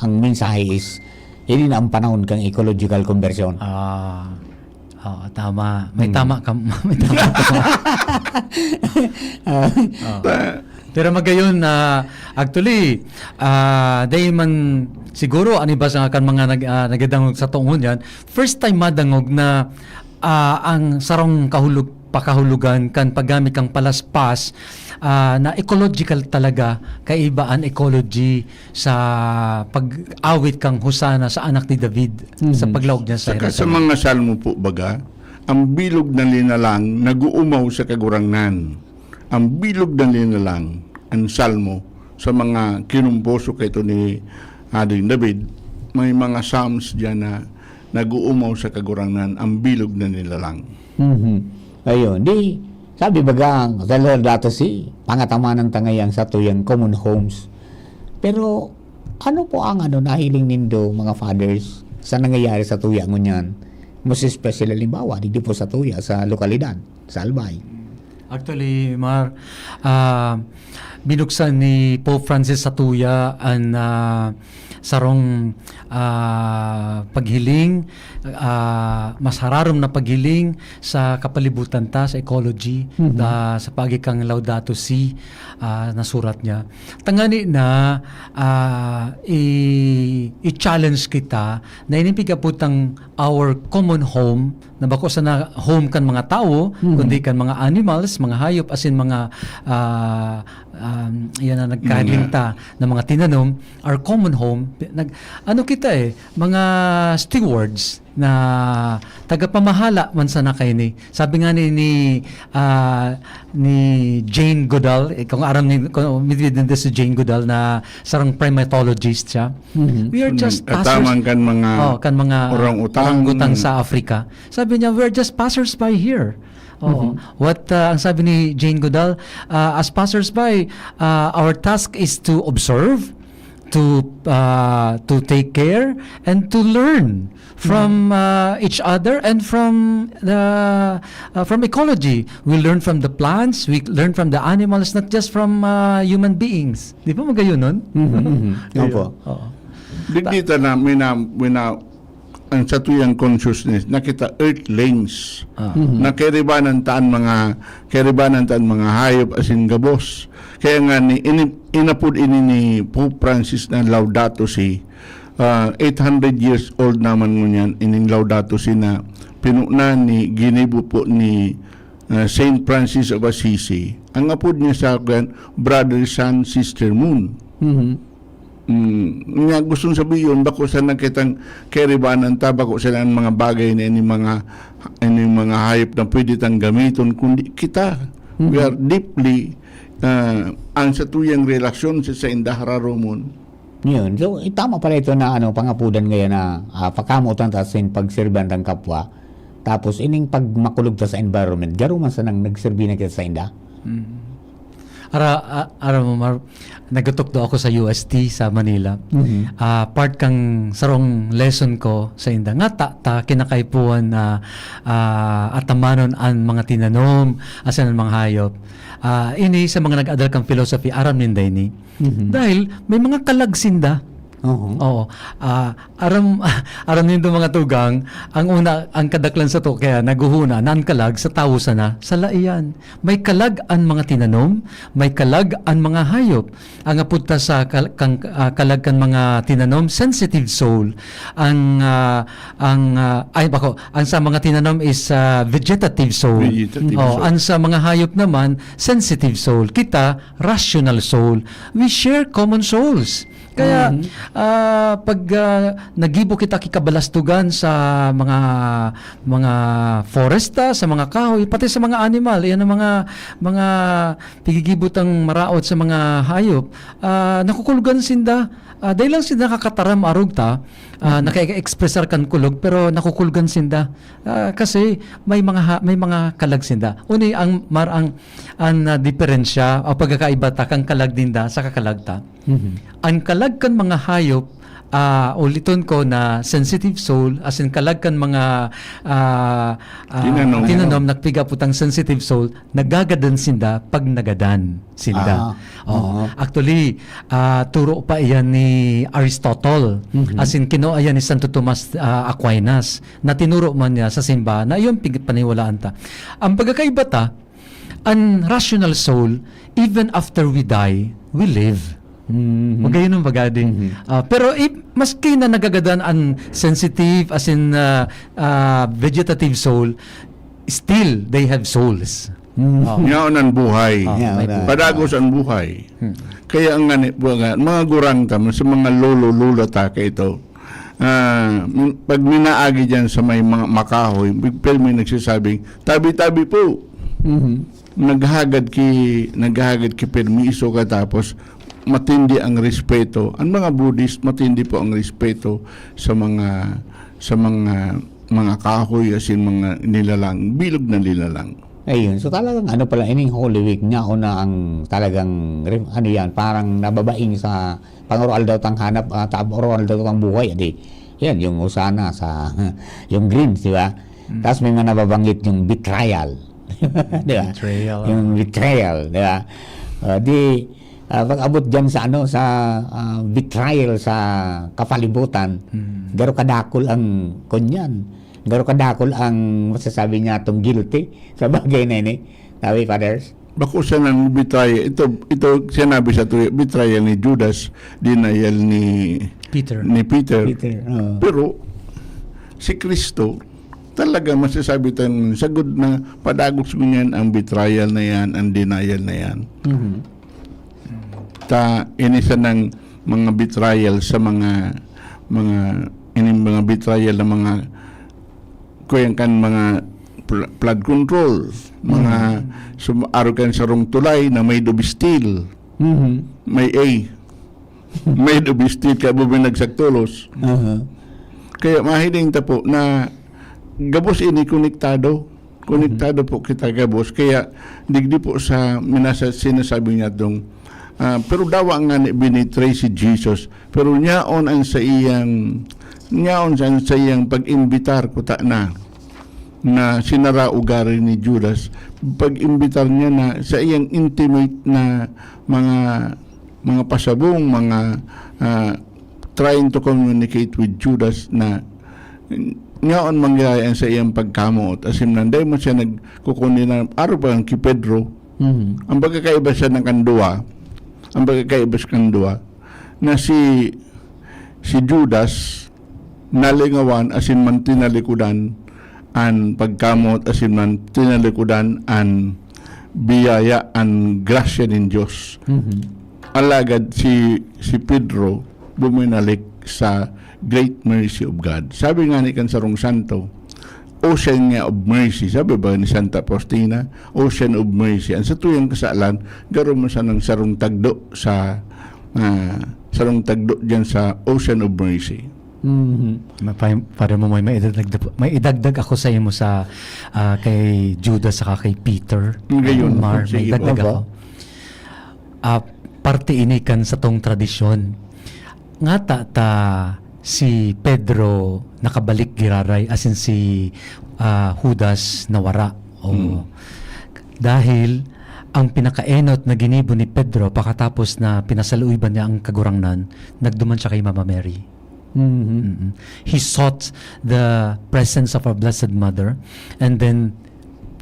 ang mensahe is hindi na ang panahon kang ecological conversion. Tama. May tama ka. Pero magayon actually dahil man siguro ba sa kan mga nagadangog sa tuong yan, first time madangog na ang sarong pakahulugan kan paggamit kang palaspas na ecological talaga, kaibaan ecology sa pag-awit kang husana sa anak ni David sa paglawag niya sa Jerusalem. Sa mga salmo po baga, ang bilog na linalang naguumaw sa kagurangnan. Ang bilog na linalang, ang salmo sa mga kinumposo kay ito ni Ading David, may mga psalms diyan na naguumaw sa kagurangnan, ang bilog na nilalang. Ayun, di sabi baga dahil dato si pangatamanan tangayang sa tuyang common homes. Pero ano po ang nahiling nindo mga fathers sa nangyayari sa tuya ngunyan? Most especially halimbawa di po sa tuya sa lokalidad, sa Albay. Actually, Mar, binuksan ni Pope Francis sa tuya ang sarong paghiling, mas hararom na paghiling sa kapalibutan ta, sa ecology, sa pagikang Laudato Si nasurat niya. Tangani na i-challenge kita na inimpiga putang our common home, na bako sa na home kan mga tao, kundi kan mga animals, mga hayop, asin mga yan na nagkalinta na mga tinanom, our common home. Ano kita mga stewards na tagapamahala man sana kay ni. Sabi nga ni Jane Goodall, kung aram ni si Jane Goodall na sarang primatologist siya. We are just Tamang kan mga orang-utang sa Africa. Sabi niya, we're just passers-by here. What ang sabi ni Jane Goodall, as passers-by, our task is to observe, to take care, and to learn from each other and from ecology. We learn from the plants, we learn from the animals, not just from human beings. Di ba magayon nun? Opo. Dito na ang satuyang consciousness nakita earthlings na keribanan taan mga hayop asin gabos. Kaya nga inapod ni Pope Francis na Laudato Si, 800 years old naman ngunyan ining Laudato Si na pinuna ni ginibo po ni Saint Francis of Assisi. Ang apod niya sa akin, Brother Sun, Sister Moon. Nga gustong sabihin bako sa nakitang keribanan ta, bako sa mga bagay na ini mga hayop na pwede tang gamiton kundi kita. We are deeply ang satuyang relasyon sa indahararomon. Yun. So, tama pala ito na pangapudan ngayon na pagkamutan ta sa pagserban ng kapwa. Tapos ining pagmakulog ta sa environment, garo man sa nang nagserbi na kita sa inda. Nagatok do ako sa UST sa Manila. Part kang sarong lesson ko sa inda nga ta kinakaipuan na atamanon ang mga tinanom asan ang mga hayop. Ini sa mga nag-adal kang philosophy aram ninday ni. Dahil may mga kalagsinda. Oo. Aram nindo mga tugang, ang kadaklan sa to kaya naguhuna nan kalag sa tawo sana sa laiyan. May kalag ang mga tinanom, may kalag ang mga hayop. Ang apunta sa kalag kan mga tinanom, sensitive soul. Ang sa mga tinanom is vegetative soul. Ang sa mga hayop naman, sensitive soul. Kita, rational soul. We share common souls. Kaya pag nagibo kita kikabalastugan sa mga foresta, sa mga kahoy, pati sa mga animal, yan ang mga pigigibutang maraot sa mga hayop, nakukulugan sinda. Dahil lang sinda nakakataram arugta, naka-expressar kan kulog pero nakukulugan sinda. Kasi may mga kalag sinda. Uni ang diferensya o pagkakaiba ta kang kalag dinda sa kakalagta. Ang kalag kan mga hayop, uliton ko na sensitive soul, as in kalag kan mga tinanom nagpiga putang sensitive soul, nagagadan sinda pag nagadan sinda. Actually, turo pa iyan ni Aristotle, as in kino ayan ni Santo Tomas Aquinas, na tinuro man niya sa simbahan na iyon paniwalaan ta. Ang pagkakaiba ta, ang rational soul, even after we die, we live. Magayon ng bagadi. Pero maski na nagagadan ang sensitive as in vegetative soul, still they have souls. Ngayon ang buhay. Padagos ang buhay. Kaya ang mga gurang tamo sa mga lolo-lula ta ito. Pag minaagi dyan sa may mga makahoy, may nagsasabing, tabi-tabi po. Naghagad ki permiso ka tapos matindi ang respeto. Ang mga Buddhist matindi po ang respeto sa mga kahoy asin mga nilalang, bilog na nilalang. Ayun, so talagang pala ining Holy Week niya na ang talagang parang nababaing sa pangoral daw tang hanap oral daw tang buhay yan yung usana sa yung greens, di ba? Tapos may mga nababanggit yung betrayal. Di ba? Yung betrayal, di ba? pag-abot dyan sa betrayal sa kapalibutan, garo kadakol ang kunyan. Garo kadakol ang masasabi niya itong guilty sa bagay na ini. Sabi, fathers? Bako siya ng betrayal. Ito sinabi sa tuloy, betrayal ni Judas, denial ni Peter. Pero si Kristo, talaga masasabi tayo, sagod na padagos mo yan ang betrayal na yan, ang denial na yan. Inisa ng mga betrayal sa mga betrayal ng mga kuyang kan mga flood control, mga sumarukan sa rong tulay na may steel, may may steel ka bubin nagsagtulos. Kaya mahiling ta po na gabos ini konektado po kita gabos, kaya digdi po sa sinasabi niya dong pero dawa nga ni binitray si Jesus, pero nyaon sa iyang pag-imbitar ko na sinara ugari ni Judas, pag-imbitar niya na sa iyang intimate na mga pasabong, mga trying to communicate with Judas na ngayon mangyayaan sa iyang pagkamot. As in, nanday mo siya nagkukunin na araw ba ki Pedro, ang pagkakaiba siya ng kandua, na si Judas nalingawan as in man tinalikudan an pagkamot, as in man tinalikudan an biyaya, an grasya ng Diyos. Alagad si Pedro buminalik sa great mercy of God. Sabi nga ni Kansarong Santo, ocean nga of mercy. Sabi ba ni Santa Faustina, ocean of mercy. Ang sa tuyang kasalan, garo mo sa ng sarong tagdo dyan sa ocean of mercy. Para mo may idagdag ako sa imo sa kay Judas saka kay Peter. Ngayon, may idagdag ako. Parte inikan sa tong tradisyon. Nga ta si Pedro nakabalik giraray, as in si Judas nawara. Dahil ang pinakaenot na ginibo ni Pedro pagkatapos na pinasaluiban niya ang kagurangnan, nagduman siya kay Mama Mary. He sought the presence of our Blessed Mother, and then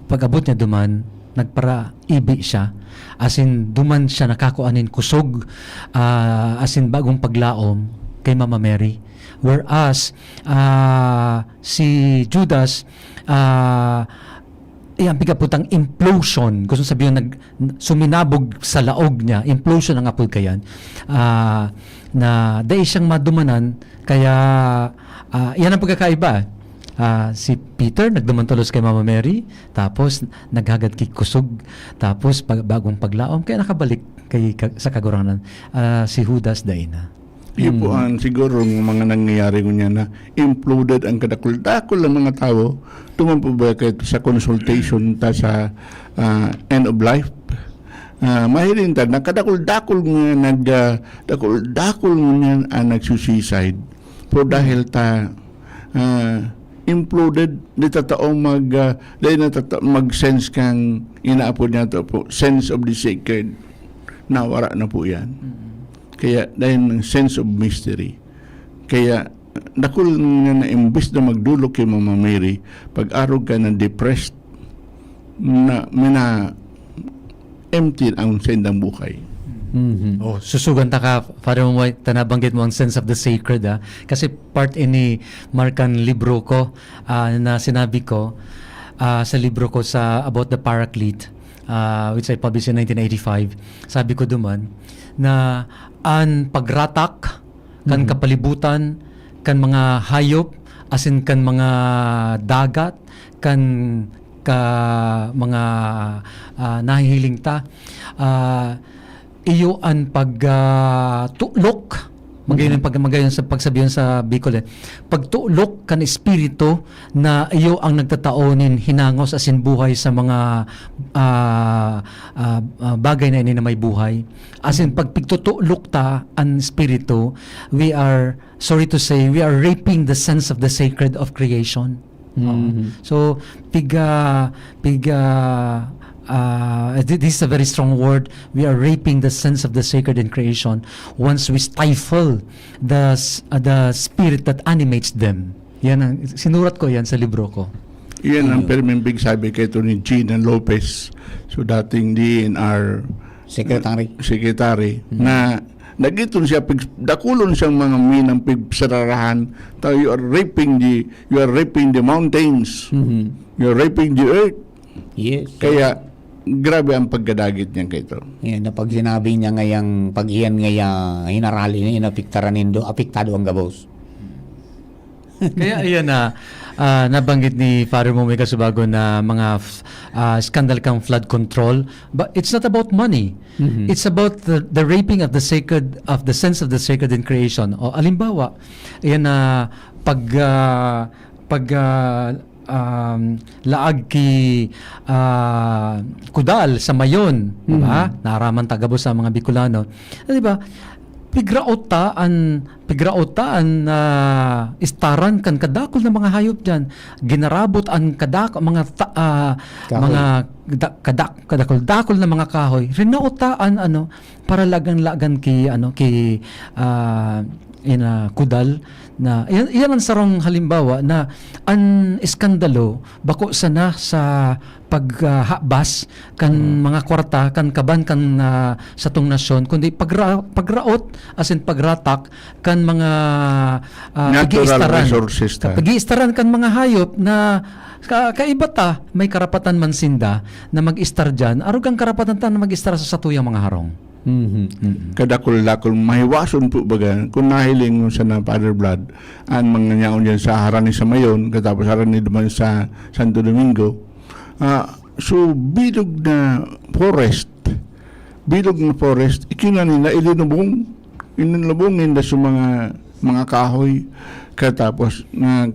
pag-abot niya duman, nagpara ibi siya, as in duman siya nakakuanin kusog, as in bagong paglaom kay Mama Mary. Whereas si Judas ang pigaputang implosion, gusto sabihin suminabog sa laog niya, implosion ang apod kayan, na dahil siyang madumanan, kaya yan ang pagkakaiba. Si Peter nagdumantulos kay Mama Mary, tapos naghagad kay kusog, tapos bagong paglaom, kaya nakabalik sa kagurangan. Si Judas dahil na. Iyon po ang siguro ng mga nangyayari ko niya na imploded ang kadakul-dakul ng mga tao. Tuman po ba kayo sa consultation sa end of life? Mahirin ta, nakadakul-dakul nga dakul-dakul nga nagsuicide. Pero dahil imploded, di tataong mag-sense kang inaapod niya to po, sense of the sacred. Nawara na po yan. Kaya dahil ng sense of mystery, kaya dakul nga na imbis na magdulok kay Mama Mary, pag-arog ka na depressed, na empty ang sendang buhay. Susugan ta ka para mo tanabanggit mo ang sense of the sacred, kasi part ini markan libro ko na sinabi ko sa libro ko sa About the Paraclete, which I published in 1985. Sabi ko duman na an pagratak kan kapalibutan, kan mga hayop, asin kan mga dagat, kan mga nahihiling ta, iyo an pagtulok, magayon sa pagsabihan sa Bicol, pagtulok kan espiritu na iyo ang nagtataonin hinangos asin buhay sa mga bagay na ini na may buhay. Asin pagpigtutulok ta an espiritu, we are, sorry to say, we are raping the sense of the sacred of creation. So piga this is a very strong word. We are raping the sense of the sacred in creation once we stifle the spirit that animates them. Yan ang sinurat ko yan sa libro ko. Iyan ang permimbig sabi kay ito ni Gina Lopez, so dating DNR secretary na nagiton siya dakulon siyang mga minang pigsararahan tayo you are raping the mountains, you are raping the earth. Yes. Kaya grabe ang pagkadagit niya kay ito. Yan, na pag sinabi niya ngayang pag iyan ngayang hinarali niya inapiktaran nindo apiktado ang gabos. Kaya ayan na nabanggit ni Father Momoy Casubago na mga scandal kang flood control, but it's not about money. It's about the raping of the sacred, of the sense of the sacred in creation. O alimbawa, ayan na laag ki Kudal sa Mayon, diba? Naraman tagabos sa mga Bicolano. Diba? Pigrautaan na istaran kan kadakol na mga hayop diyan, ginarabot ang kadakol na mga kahoy, rinautaan para lagan ki Kudal na iyan ang sarong halimbawa na ang iskandalo bako sana sa paghabas kan mga kwarta kan kaban kan sa tong nasyon kundi pagraot as in pagratak kan mga pag-iistaran kan mga hayop na kaibata may karapatan man sinda na mag-istar diyan arugang karapatan ta na mag-istar sa satuyang mga harong. Kadakol-dakol mahiwason po baga kung nahiling sa na Father Blood ang mga nyaon dyan sa Harani sa Mayon katapos Harani duman sa Santo Domingo, so bilog na forest ikinanila ilinubong nila sa mga kahoy katapos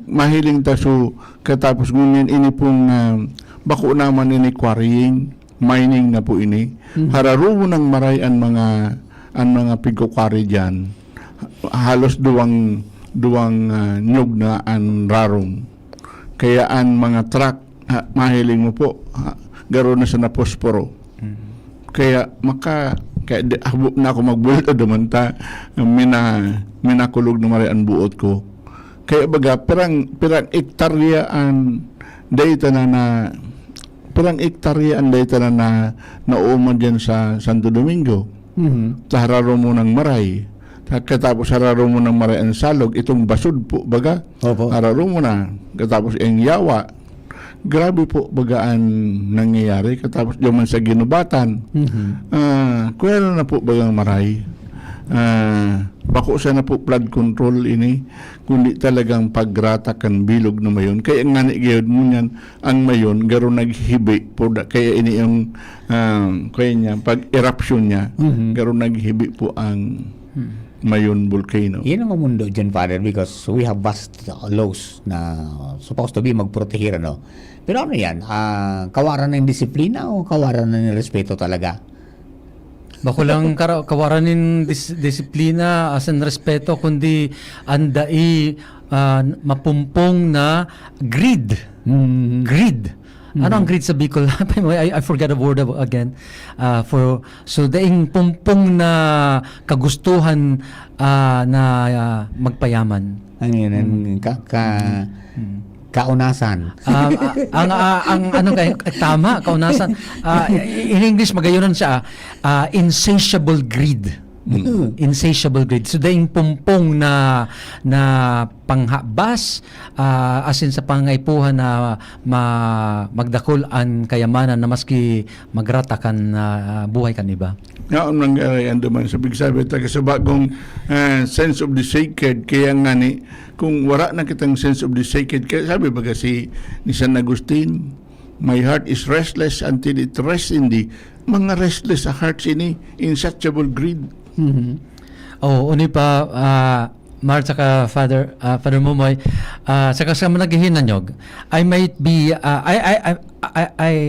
mahiling taso katapos ngunyan ini pong bako naman ini quarrying mining na po ini. Hararumo ng maray ang mga pigkukwari diyan. Halos duwang nyug na ang rarom. Kaya ang mga truck mahiling mo po garo na sa naposporo. Kaya habok na ako magbulit o dumanta minakulog na maray ang buot ko. Kaya baga pirang ektarya ang data na parang ektarya ang data na nauman dyan sa Santo Domingo. Hararo mo ng maray. Katapos hararo mo ng maray ang salog, itong basud po, baga. Hararo mo na. Katapos ang yawa. Grabe po baga ang nangyayari. Katapos diyan sa ginubatan. Kuya na po bagang maray. Bako sana po flood control ini kundi talagang pagratakan bilog na Mayon kaya nga ni gayud mo yan ang Mayon garo naghibi po kaya ini yung kaya niya pag eruption niya garo naghibi po ang Mayon volcano. Yan ang mundo dyan, Father, because we have vast laws na supposed to be magproteher, no? Pero ano yan, kawaran ng disiplina o kawaran ng respeto talaga? Bako lang kawaran ng disiplina as in respeto kundi andai mapumpong na greed. Greed. Ano ang greed sa Bicol? I forgot the word again. So daing pumpong na kagustuhan na magpayaman. Ano yun? Kaunasan. ang ano kay tama kaunasan. In English magayonon siya insatiable greed. Insatiable greed. So daing pumpong na panghabas as in sa pangaipuhan na magdakol ang kayamanan na maski magratakan buhay kan iba. Ngaon nangyari ang duman sa bigsabi taga sa bagong sense of the sacred kaya nga ni kung wala na kitang sense of the sacred kaya sabi ba kasi ni San Agustin, my heart is restless until it rests in thee. Mga restless sa hearts ini insatiable greed. Uni pa Mar saka Father Momoy saka sa naghihinanyog I might be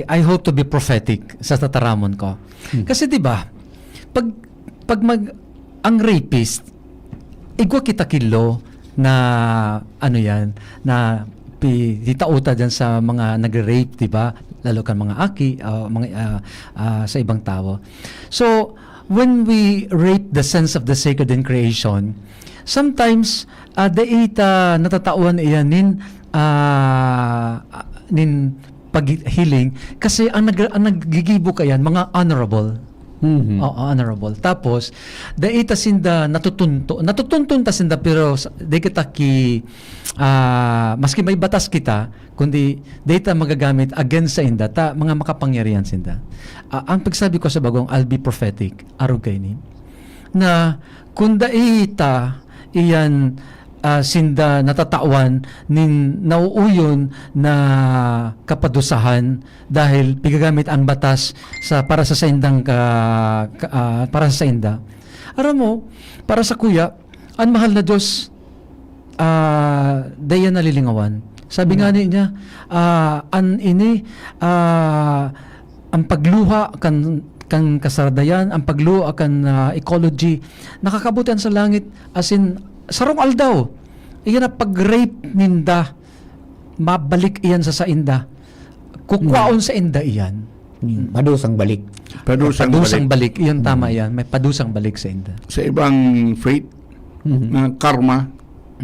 I hope to be prophetic sa tataramon ko. Kasi 'di ba pag ang rapist igwa kita kilo na ano yan na ditauta dyan sa mga nagre-rape, 'di ba? lalo kan mga aki, sa ibang tao. So, when we rate the sense of the sacred in creation, sometimes daita natatawan iyan nin paghiling kasi ang naggigibo kayan mga honorable. Honorable. Tapos daita sinda natutunton ta sinda pero di kita maski may batas kita kundi data magagamit against sa inda ta mga makapangyarihan sinda. Ang pagsabi ko sa bagong I'll be prophetic arog kay ni na kung daita iyan sinda natatawan nin nauuyon na kapadusahan dahil pigagamit ang batas para sa saindang para sa sainda. Aram mo, para sa kuya, ang mahal na Diyos daya nalilingawan. Sabi nga niya, ang pagluha kan kasardayan, ang pagluha kan ecology, nakakabutan sa langit as in sarong aldaw. Iyan na pag-rape ninda, mabalik iyan sa sainda. Kukwaon sa inda iyan. Padusang balik. Padusang balik. Iyan tama yan. May padusang balik sa inda. Sa ibang faith, na karma.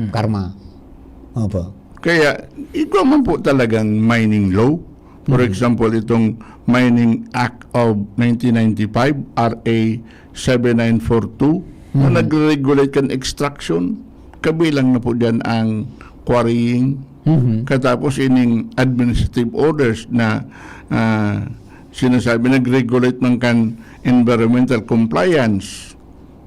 Karma. Opo. Kaya, ikaw man po talagang mining law. For example, itong Mining Act of 1995, RA 7942, na nag-regulate kan extraction, kabilang na po dyan ang quarrying, katapos ining administrative orders na sinasabi, nag-regulate ng kan environmental compliance,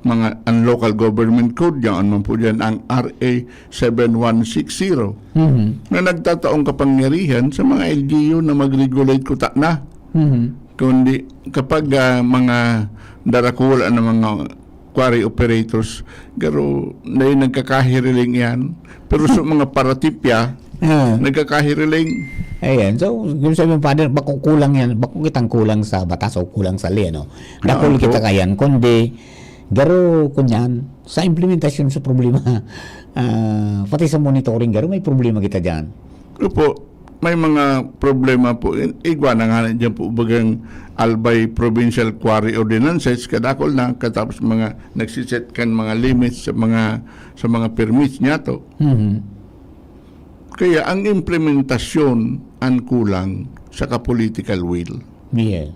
mga ang local government code, yan man po dyan ang RA 7160, na nagtataong kapangyarihan sa mga LGU na mag-regulate kuta na. Kundi kapag mga darakula ng mga quarry operators, garo na yung nagkakahiriling yan. Pero sa mga paratipya, nagkakahiriling. Ayan. So, yung sabi mo, Father, bako kulang yan, bako kitang kulang sa batas o kulang sa liya, no? Dakol kita kayan, kundi, garo kunyan, sa implementasyon sa problema, pati sa monitoring, garo may problema kita dyan. Opo, may mga problema po. Igwa na nga dyan po bagang Albay Provincial Quarry Ordinances, kadakol na, katapos mga nagsiset kan mga limits sa mga permits niya to. Kaya ang implementasyon ang kulang sa ka-political will. Yeah.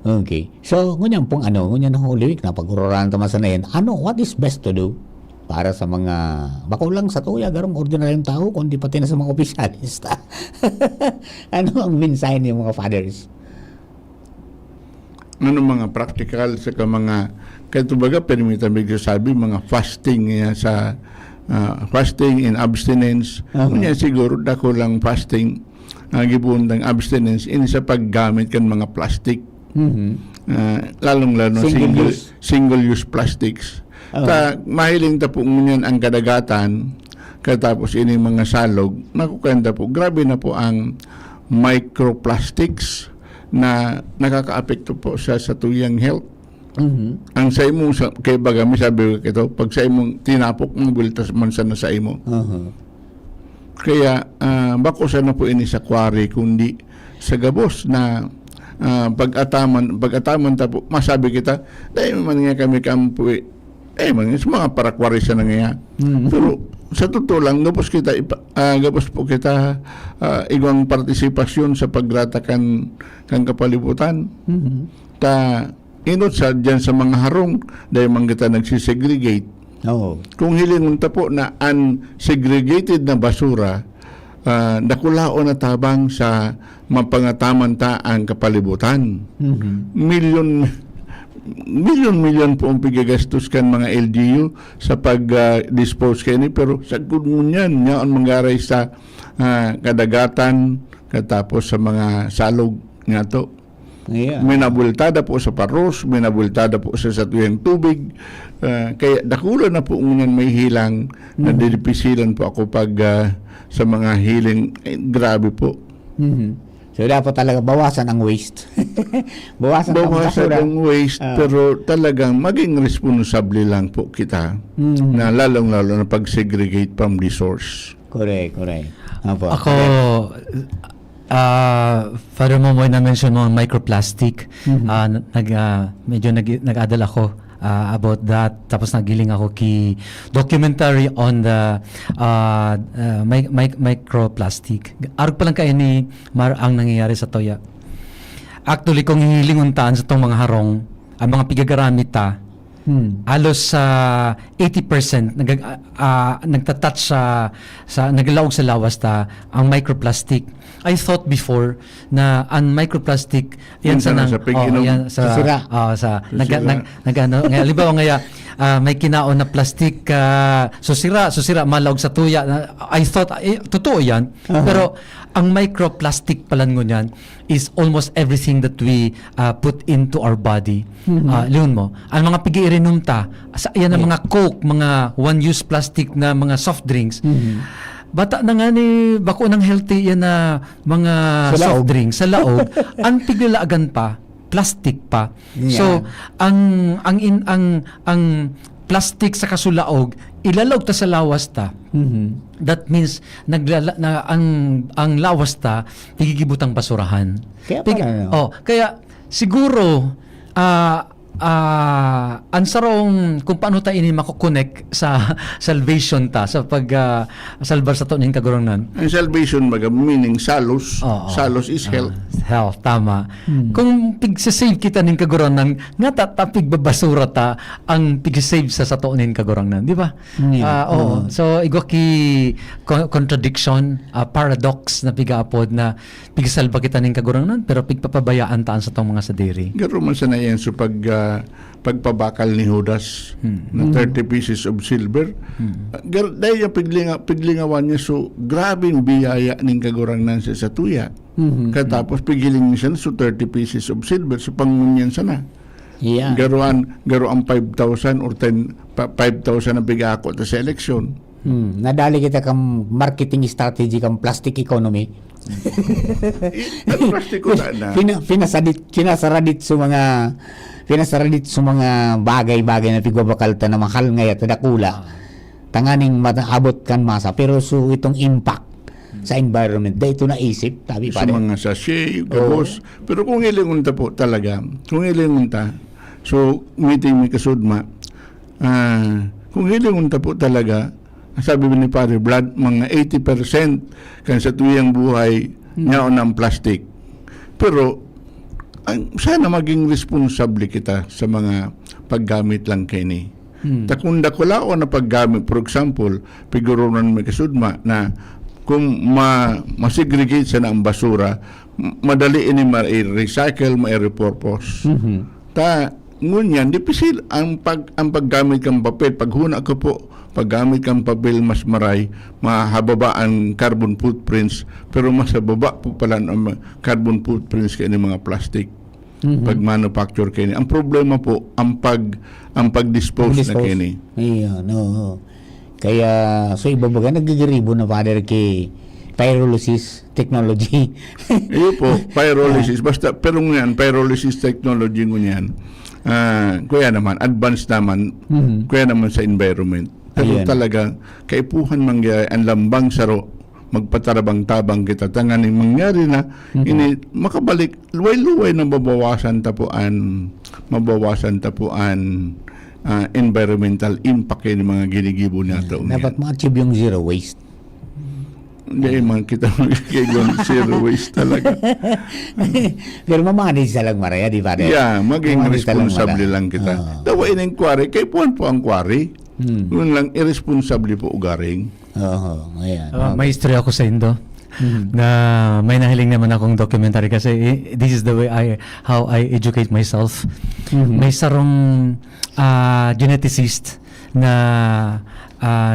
Okay. So, ngunyan pong ngunyan na Holy Week na pag-uraran naman sa nayan, what is best to do para sa mga, bako lang sa tuya, garong ordinaryong tao, kundi pati na sa mga opisyalis. Ano ang mensahe niyo mga fathers? Ano mga practical sa mga, kaya baga, permita sabi, mga fasting sa fasting and abstinence. Kunya siguro dako lang fasting gibundang abstinence in sa paggamit kan mga plastic. Lalong-lalo single use plastics. Mahiling ta po ngunyan ang kadagatan, katapos ini mga salog, nakukanda po, grabe na po ang microplastics na nakaka-apekto po sa tuyang health. Ang sa imo, kay bagami sabi ko ito, pag sa imong tinapok mo, bultas man sana sa imo. Kaya, bako sana po ini sa quarry, kundi sa gabos na pag-ataman ta po, masabi kita, dahil man nga kami kampo sa mga parakwari sa nga. Pero sa totoo lang, gapos po kita igwang partisipasyon sa pagratakan kang kapalibutan. Ta inot sa dyan sa mga harong dahil man kita nagsisegregate. Kung hilingon ta po na unsegregated na basura, nakulao na tabang sa mapangataman ta ang kapalibutan. Milyon po ang pigagastos kan mga LGU sa pag-dispose kayo pero sa kudngunyan nga ang manggaray sa kadagatan katapos sa mga salog nga to. May nabultada po sa paros, may nabultada po sa satuyang tubig, kaya dakula na po ngunyan may hilang na didipisilan po ako pag sa mga healing, grabe po. So dapat talaga bawasan ang waste. bawasan ang waste, pero talagang maging responsable lang po kita na lalong-lalo na pag-segregate from the source. Correct. Ako, Father Momoy na-mention mo ang microplastic. Medyo nag-adal ako about that. Tapos nagiling ako documentary on the microplastic. Arog pa lang kayo ni ang nangyayari sa toya. Actually, kung hilinguntaan sa itong mga harong, ang mga pigagaramita, halos sa 80% nagtatouch sa naglalaog sa lawas ang microplastic. I thought before na ang microplastic yan sa halimbawa may kinaon na plastic susira malawag sa tuya. I thought totoo yan. Pero ang microplastic pala ngunyan is almost everything that we put into our body. Liyon mo, ang mga pigiirinunta, yan ang mga Coke, mga one-use plastic na mga soft drinks. Bata na nga ni bako ng healthy yan na mga soft drinks sa laog, ang piglilaagan pa, plastic pa. Yeah. So, ang plastic sa kasulaog, ilalaog ta sa lawas ta. That means ang lawas ta pigigibutang basurahan. Kaya siguro ang sarong kung paano tayo ini makukonek sa salvation ta sa salbar sa tunin kagurangnan. Ang salvation meaning salos. Salos is health. Health, tama. Kung pig-save kita ning kagurangnan, nga tatapig babasura ta ang pig-save sa tunin kagurangnan, di ba? So igwa ki contradiction, paradox na pigaapod na pigsalba kita ning kagurangnan pero pigpapabayaan taan sa tong mga sadiri. Garo man sana yan so pagpabakal ni Judas na 30 pieces of silver. Dahil yung piglingawan niya so grabing biyaya ning kagurangnan sa tuya. Katapos pigiling niya so 30 pieces of silver so pangunyan sana. Yeah. Garo ang 5,000 or 5,000 na bigako ta sa eleksyon. Nadali kita kang marketing strategy kang plastic economy. Plastiko na. Pinasaradit sa mga bagay-bagay na pigbabakal ta na mahal ngayat na dakula. Tanganing maabot kan masa pero so itong impact sa environment dahil ito naisip tabi sa mga sachet, gabos. Pero kung ilingon ta po talaga, so meeting mi kasudma, kung ilingon ta po talaga, sabi ni Father Vlad, mga 80% kan sa tuyang buhay niya ng plastic. Pero sana maging responsable kita sa mga paggamit lang kini. Takunda ko lao na paggamit, for example, pigurunan may kasudma na kung masegregate sa na ang basura, madali ini ma-recycle, ma-repurpose. Ngunyan, dipisil ang paggamit kang papel. Paghuna ko po, paggamit kang papel mas maray, mahababa ang carbon footprints, pero mas hababa po pala ang carbon footprints kaya ng mga plastic. Pag manufacture kayo. Ang problema po, ang pag-dispose na kayo. Kaya, so ibabaga, nagigiribo na Father kay pyrolysis technology. Iyo po, pyrolysis. Basta, pero ngayon, pyrolysis technology ngunyan, kuya naman, advanced naman, kuya naman sa environment. Pero talaga, kaipuhan mangyari, ang lambang saro, magpatarabang-tabang kita, tanganing mangyari na, ini makabalik, luway-luway na mabawasan tapuan environmental impact ng mga ginigibo nato. Dapat ma-achieve yung zero waste. Hindi man kita magiging zero waste talaga. Pero mamanage sa lang maraya, di ba? Yeah, maging responsable lang kita. Dawain ang kwari, kay puan po ang kwari. Yun lang, irresponsable po ugaring. May istorya ako sa Indo. Na may nahiling naman akong documentary kasi this is the way how I educate myself. May sarong geneticist na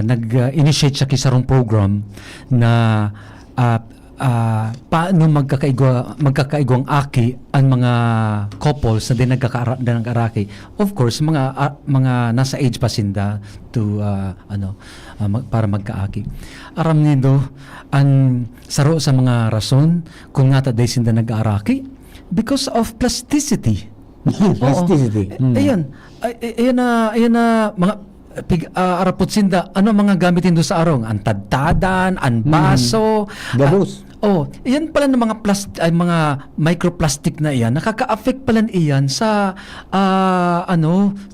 nag-initiate siya kisarong program na paano magkakaigwang aki ang mga couples na nagkakaraki. Of course, mga nasa age pa sinda to para magkaaki. Aram nindo ang saro sa mga rason kung nga taday sinda nag-aaraki because of plasticity. Plasticity. Ayan na mga arapot sinda ano mga gamitin do sa arong ang tadtadan, ang baso, gabos. Oh, iyan pala ng mga mga microplastic na iyan, nakaka-affect pala iyan sa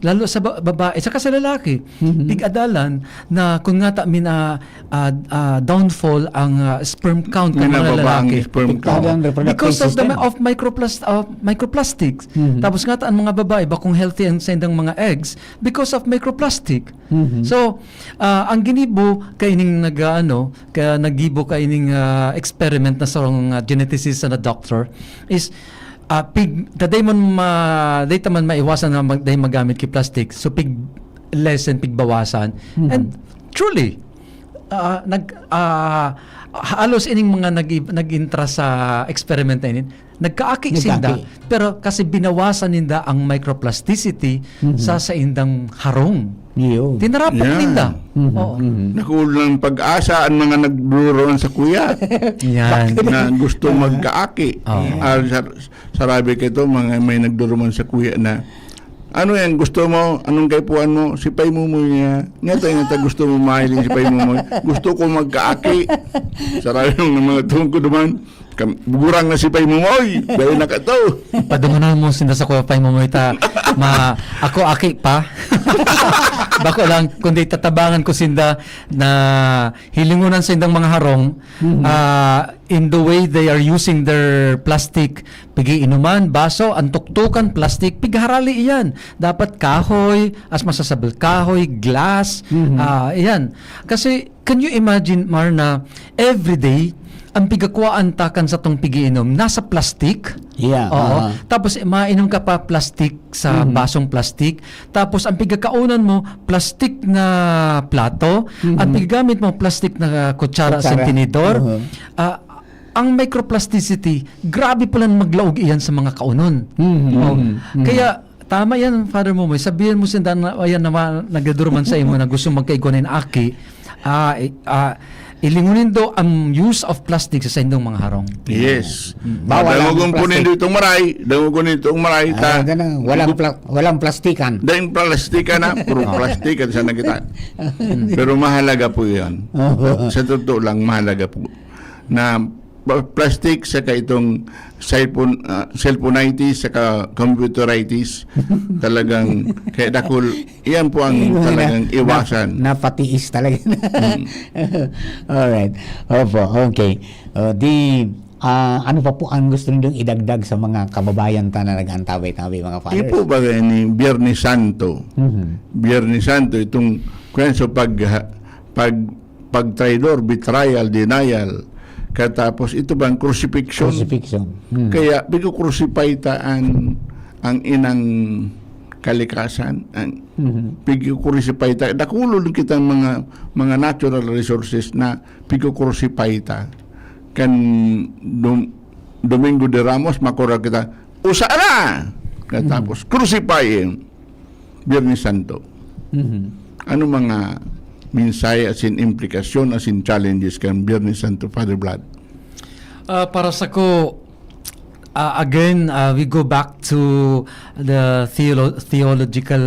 lalo sa babae saka sa lalaki. Pig-adalan na kung nga downfall ang sperm count ng mga lalaki. Because of microplastics. Tapos nga ang mga babae bakong healthy ang sendang mga eggs because of microplastic. So, ang ginibo kaining kaya nagibo kaining experiment na sa geneticist na doctor is day man maiwasan na magamit ki plastic, so pig lessen, pig bawasan. And truly halos ining mga nag-intra sa experiment na nagkaaki sinda, pero kasi binawasan ninda ang microplasticity sa indang harong. Tinarapat ninda. Nakulang pag-asa ang mga nagduroon sa kuya. Yan. Na gusto magkaaki. Sarabi ka ito, mga may nagduroon sa kuya na ano yan, gusto mo, anong kaipuan mo, sipay mo niya. Ngata gusto mo mahiling sipay mo. Gusto ko magkaaki. Sarabi ng mga tungkod naman, burang na sipay mo moy. Dahil na ka to. Padunganan mo sinda sa kuya pay mo ita. Ako aki pa. Bako lang, kundi tatabangan ko sinda na hilingunan sa indang mga harong in the way they are using their plastic, pigi inuman, baso, antuktukan, plastic, pigharali iyan. Dapat kahoy, as masasabal kahoy, glass, iyan. Kasi, can you imagine, Marna, everyday, ang pigakwaan takan sa tong pigiinom nasa plastic. Yeah. Oo. Tapos mainom ka pa plastic sa basong plastic. Tapos ang pigakaunan mo plastic na plato, at pigagamit mo plastic na kutsara sa tinidor. Ang microplasticity, grabe pala maglaog iyan sa mga kaunon. Kaya tama yan, Father Momoy. Sabihin mo sinda na ayan naman nagaduruman sa imo na gusto magkaigunin aki. Ilingunin do ang use of plastic sa indong mga harong. Yes. Damugon po nito itong maray. Damugon nito itong maray. Walang plastikan. Dahil plastikan na. Puro plastikan sana kita. Pero mahalaga po yan. Sa totoo lang, mahalaga po. Na plastic saka itong cellphoneitis saka computeritis talagang kaya dakol iyan po ang talagang iwasan napatiis talaga. Alright, opo, okay. Ano pa po ang gusto ninyong idagdag sa mga kababayan na nag-antaway-taway mga fathers? Ipo ba ni Biyernes Santo? Biyernes Santo itong kwenso pag traidor, betrayal, denial. Katapos ito bang crucifixion? Kaya bigo crucify taan ang inang kalikasan, ang bigo crucify ta. Dakulon kita mga natural resources na bigo crucify ta. Kan Domingo de Ramos makura kita usa na. Katapos crucify Biyernes Santo. Ano mga minsay as in implikasyon as in challenges kan Biyernes Santo, Father Vlad? Para sa ko, again, we go back to the theological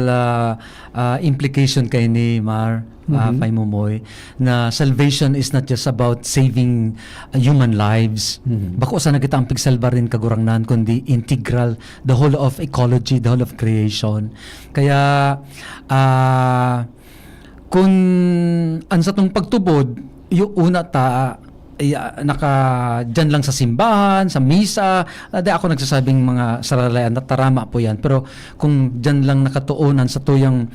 implication kay ni Mar Fay Momoy, na salvation is not just about saving human lives. Bako sa nakita ang pigsalba rin kagurangnan, kundi integral, the whole of ecology, the whole of creation. Kaya, kung ansa tong pagtubod, yung una dyan lang sa simbahan, sa misa, ako nagsasabing mga saralayan, tarama po yan. Pero kung dyan lang nakatuunan sa tuyang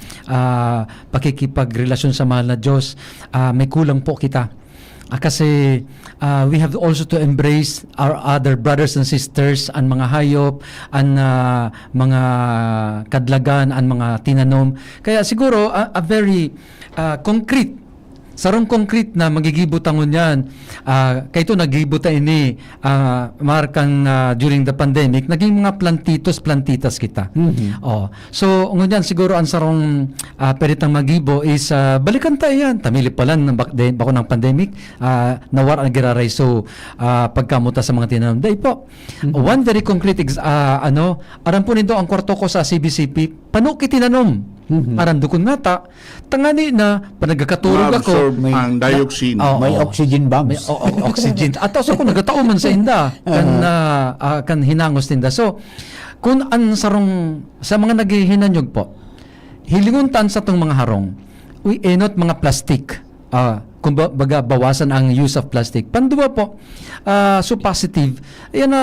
pakikipagrelasyon sa mahal na Diyos, may kulang po kita. Kasi we have also to embrace our other brothers and sisters, ang mga hayop, ang mga kadlagan, ang mga tinanom. Kaya siguro a very concrete, sarong concrete na magigibutangon yan. Kaya ito nagibutan ini markang during the pandemic, naging mga plantitas kita. So ngunyan siguro ang sarong peritang magibo is balikan tayo yan. Tamili pa lang bako ng pandemic, nawar ang giraray. So pagkamuta sa mga tinanom. Day po. One very concrete aram po nito ang kwarto ko sa CBCP, panok itinanom. Aran dukon nga ta, tangani na panagakaturog ako. Ma-absorb ang dioxin. May oxygen bombs. Oxygen. At also kung nagatao man sa inda, kan hinangos tinda. So, kung an sarong, sa mga naghihinanyog po, hilinguntan sa tong mga harong, enot mga plastic. Kung baga bawasan ang use of plastic. Panduwa po, so positive, yan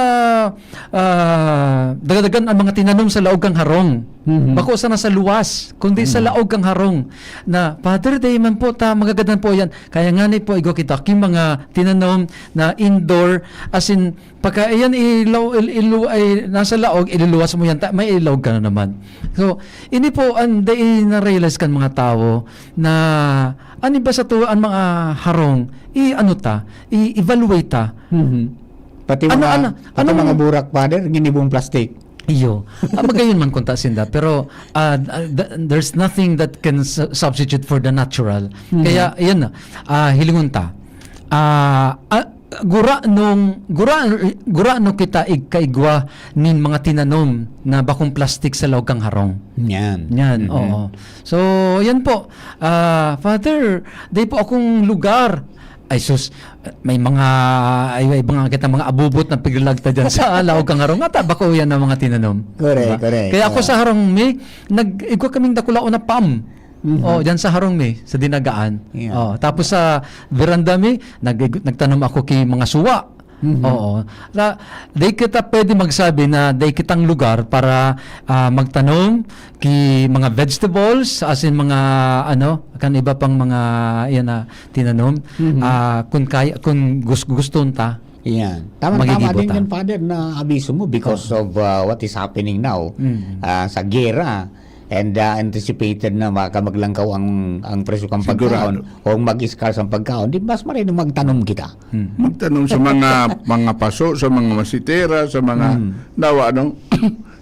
dagdagan ang mga tinanom sa laog kang harong. Bako sa nasa luwas, kundi sa laog kang harong. Na, Father, day man po, magagadan po yan. Kaya nga ni po, kita, yung mga tinanom na indoor, as in, pagka yan ay nasa laog, ililuwas mo yan, may ilaw ka na naman. So, ini po, na-realize kan mga tao na, ano ba sa to, ang mga harong, i-evaluate ta. Pati mga burak, Father, ginibong plastic. Iyo. Magayon man kunta sinda, pero there's nothing that can substitute for the natural. Kaya yan na, hilingon ta. Gura no kita kaigwa nin mga tinanom na bakong plastic sa laog kang harong. Yan, oo. So, yan po. Father, day po akong lugar. Ay sus, may mga kita mga abubot na piglagta dyan sa laog kang harong. Ata, bako yan ang mga tinanom. Correct. Kaya ako sa harong may, igwa kaming dakulao na pam. Diyan sa harong may, sa dinagaan. Tapos sa veranda may, nagtanom ako kay mga suwa. Day kita pwede magsabi na day kitang lugar para magtanom ki mga vegetables, as in mga kan iba pang mga yan na tinanom. Kung gusto ta. Yan. Tama din yan, Father, na abiso mo because of what is happening now sa gera. And anticipated na maglangkaw ang presyo kang pagkaon o mag-scarce ang pagkaon, di mas maraming magtanom kita. Magtanom sa mga paso, sa mga masitera, sa mga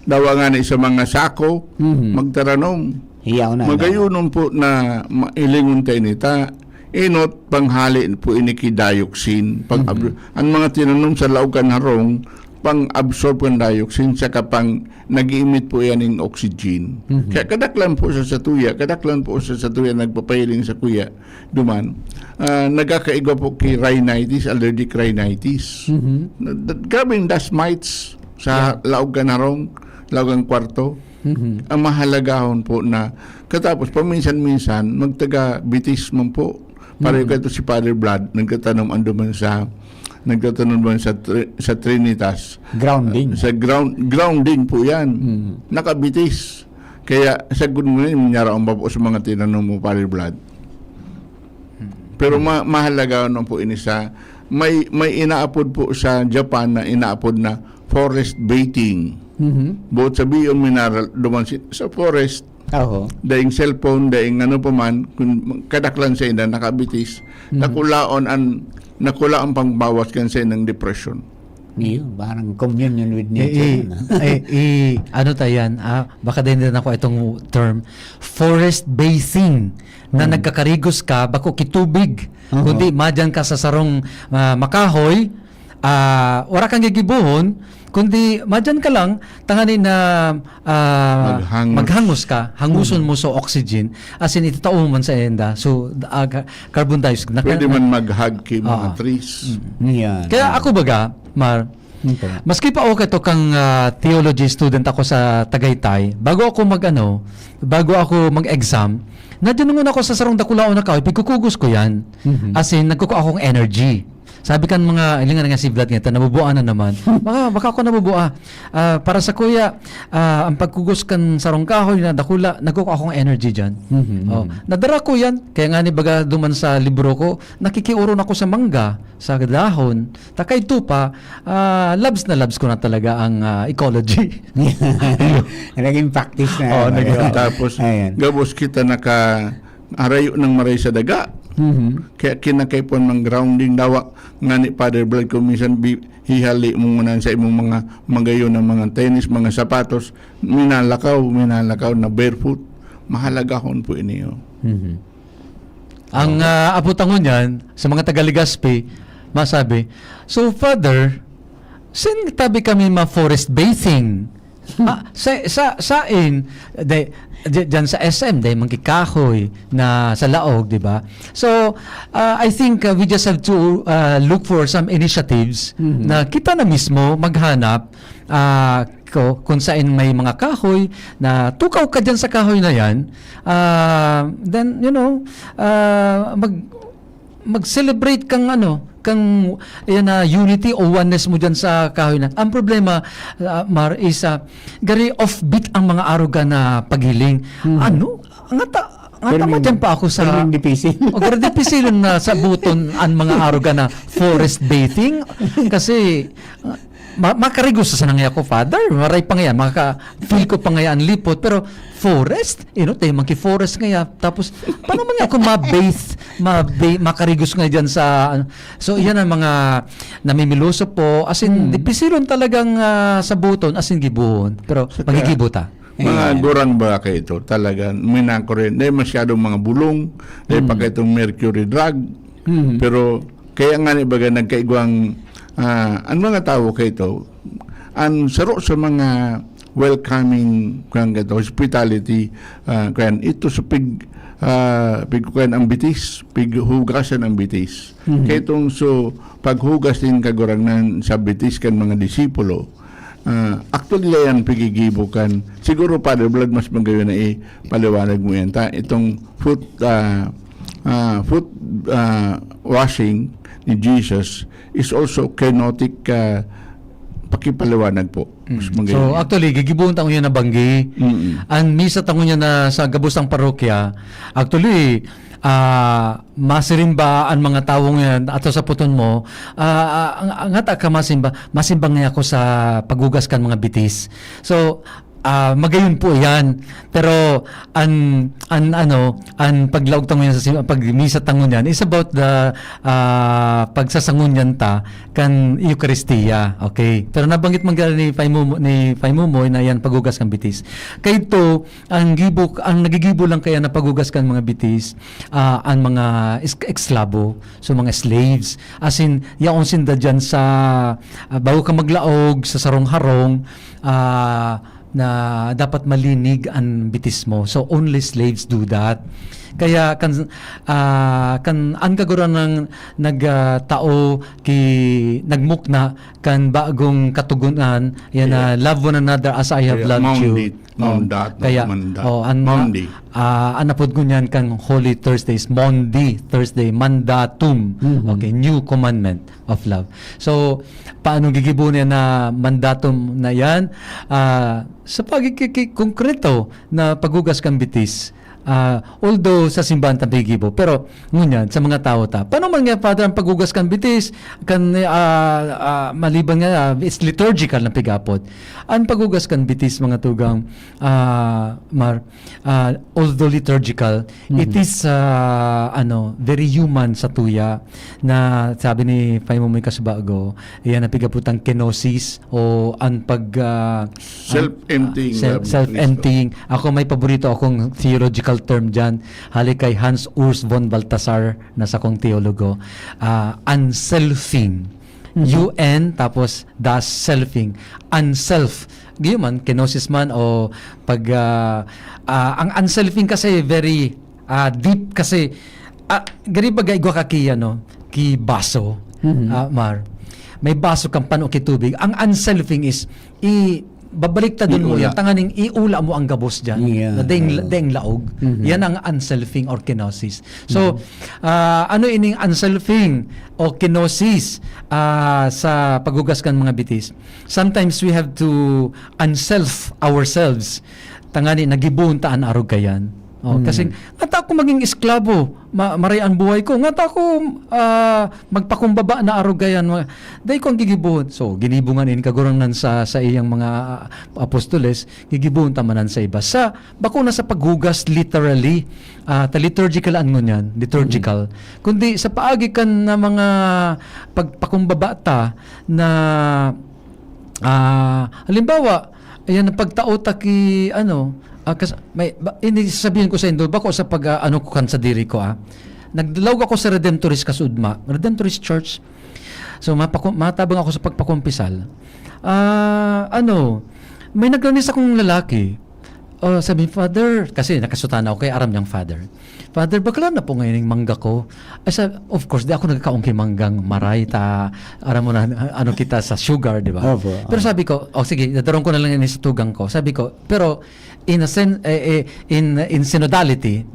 dawa nga ni sa mga sako, magtaranom. Magayunon po na mailingon tayo nita, inot panghali po iniki-dioxin. Ang mga tinanom sa laog kan harong, pang-absorb ng dioxin, saka pang nag-emit po yan ng oxygen. Kaya kadaklan po sa satuya, nagpapahiling sa kuya, duman, nagkakaigwa po kay rhinitis, allergic rhinitis. Grabing dust mites sa laog kanarong, laog ang kwarto. Ang mahalagahon po na, katapos paminsan-minsan, magtaga-bitis man po. Pareho ka ito si Father Blood, nagkatanom anduman sa Trinitas. Grounding. Sa grounding po yan. Nakabitis. Kaya sa gunungan, manyaraon pa po sa mga tinanong mo, Father Blood. Pero mahalaga naman po ini sa may inaapod po sa Japan na inaapod na forest bathing. Buot sa Bion Mineral, duman sa forest, daing cellphone, daing ano pa man, kadaklan sa ina, nakabitis, nakula ang pangbawas kan sa ng depression. Parang communion with nature. Ano tayan? Baka din ako itong term, forest bathing, na nagkakarigos ka, bako kitubig. Kundi madyan ka sa sarong makahoy, wala kang gigibuhon, kundi madyan ka lang, tangani na maghangos ka, hanguson mo sa oxygen, as in itataw man sa enda. So, carbon dioxide. Pwede man mag-hug kay mga trees. Kaya ako baga, Mar, maski pa okay to kang theology student ako sa Tagaytay, bago ako mag-exam, nadyan ako sa sarong dakulao na kahoy, pagkukugos ko yan. As in, nagkukuha akong energy. Sabi kan mga ilingan nga si Vlad nga, nabubuan na naman. Baka ako nabubua. Para sa kuya, ang pagkugos kan sarong kahoy na dakula, nagkukuha akong energy dyan. Nadara ko yan. Kaya nga ni baga duman sa libro ko, nakikiuron ako sa mangga, sa dahon. Takay tupa, labs ko na talaga ang ecology. Naging practice na. Tapos, gabos kita arayo ng maray sa daga. Kaya kinakaipon ng grounding dawa nga ni Father Blood kung minsan hihali mo muna sa imong mga magayon ng mga tennis, mga sapatos, minalakaw na barefoot. Mahalagahon po iniyo. Ang abutangon yan sa mga Tagaligaspi, masabi, so Father, sin tabi kami forest bathing Sain, dyan sa SM, dahil mangkikahoy na sa laog, di ba? So, I think we just have to look for some initiatives na kita na mismo maghanap kung saan may mga kahoy na tukaw ka dyan sa kahoy na yan, then, mag-celebrate kang unity o oneness mo dyan sa kahoy na. Ang problema, Mar, is gari offbeat ang mga aruga na paghiling. Tama dyan pa ako sa... Pero dipisil na sa buton ang mga aruga na forest bathing. Kasi... makarigos sa nangya ko, Father. Maray pa ngayon. Feel ko pa ngayon lipot. Pero forest, tayo forest ngayon. Tapos, paano man ako makarigos ngayon dyan sa... So, yan ang mga namimiluso po. As in, dipisilon talagang sa buton, as in gibuhon. Pero, magigibuta. Mga gurang ba kayo ito? Talaga, minako rin. Dahil masyadong mga bulong. Dahil pa itong mercury drug. Pero, kaya nga baga nagkaigwang ang mga tao kayo ito, ang saro sa mga welcoming hospitality, ito sa ang bitis, pighugasan ang bitis. Kaya itong paghugas din kagurangnan sa bitis kan mga disipulo, actually yan pigigibukan. Siguro Father Blood mas magayon na paliwanag mo yan. Itong foot washing ni Jesus is also kenotic pakipaliwanag po. So actually gigibuon tango niya na banggi. Ang misa tango niya na sa gabusang parokya, actually masirimba ang mga tao ngayon ato sa puton mo, ang ata ka masimba nga ako sa paghugas kan mga bitis. So magayon po yan. Pero ang paglaog tango yan sa pagmisa tango yan is about the pagsasangon yan ta kan Eucharistia. Okay? Pero nabanggit man ni Faymumoy na yan paghugas kan bitis. Kay ito ang nagigibo lang kaya na paghugas kan mga bitis ang mga esklabo, so mga slaves. As in yaon sinda dyan sa bago ka maglaog sa sarong-harong na dapat malinig ang bitis mo. So only slaves do that. Kaya kan ang kaguran ng nagtao nagmukna kan bagong katugunan yan na love one another as I have loved you. Kaya anapod ko niyan kan Holy Thursdays, Maundy Thursday, mandatum. Okay, new commandment of love. So paano gigibo niya na mandatum na yan sa konkreto na paghugas kan bitis. Although sa simbahan tabigibo, pero ngunyan sa mga tao paano man nga Father ang paghugas kan bitis kan maliban nga it's liturgical na pigapod ang paghugas kan bitis mga tugang although liturgical it is very human sa tuya na sabi ni Faymumoy Kasubago yan ang pigaputang kenosis o ang self-emptying. Ako may paborito akong theological term dyan, halik kay Hans Urs von Balthasar na sa kong teologo, unselfing. UN tapos das selfing. Unself. Giyuman, kenosis man o ang unselfing kasi very deep kasi gari bagay gwa kakiya ki baso, Mar. May baso kang pano ki tubig. Ang unselfing is babalik ta doon mo yung tanganing iula mo ang gabos dyan na deng laog. Yan ang unselfing or kenosis. So ano ining unselfing o kenosis sa paghugas kan mga bitis? Sometimes we have to unself ourselves. Tangani nagibuon ta an arog kayan. Kasi ngata ako maging esklabo, maray ang buhay ko. Ngata ako magpakumbaba na arugayan. Dahil ko ang gigibuhon. So, ginibungan in kagurangnan sa iyang mga apostoles, gigibuhon tamanan sa iba. Sa, bako na sa paghugas literally, liturgical ano yan, liturgical. Kundi sa paagi kan na mga pagpakumbaba ta na halimbawa, ayan, pagtao ta ki ini sabihin ko sa indo bako sa pag ko kan sa diri ko nagdalaw ako sa Redemptorist Kasudma, Redemptorist Church. So matabang ako sa pagpakumpisal. may naglanis akong lalaki. Sabi, Father, kasi nakasutan ako kay aram niyang Father. Father, bakla na po ngayon yung mangga ko. Of course, di ako nagkakaong kay manggang maray, aram mo na, ano kita sa sugar, di ba? Pero sabi ko, sige, dadarong ko na lang yan sa tugang ko. Sabi ko, pero in synodality,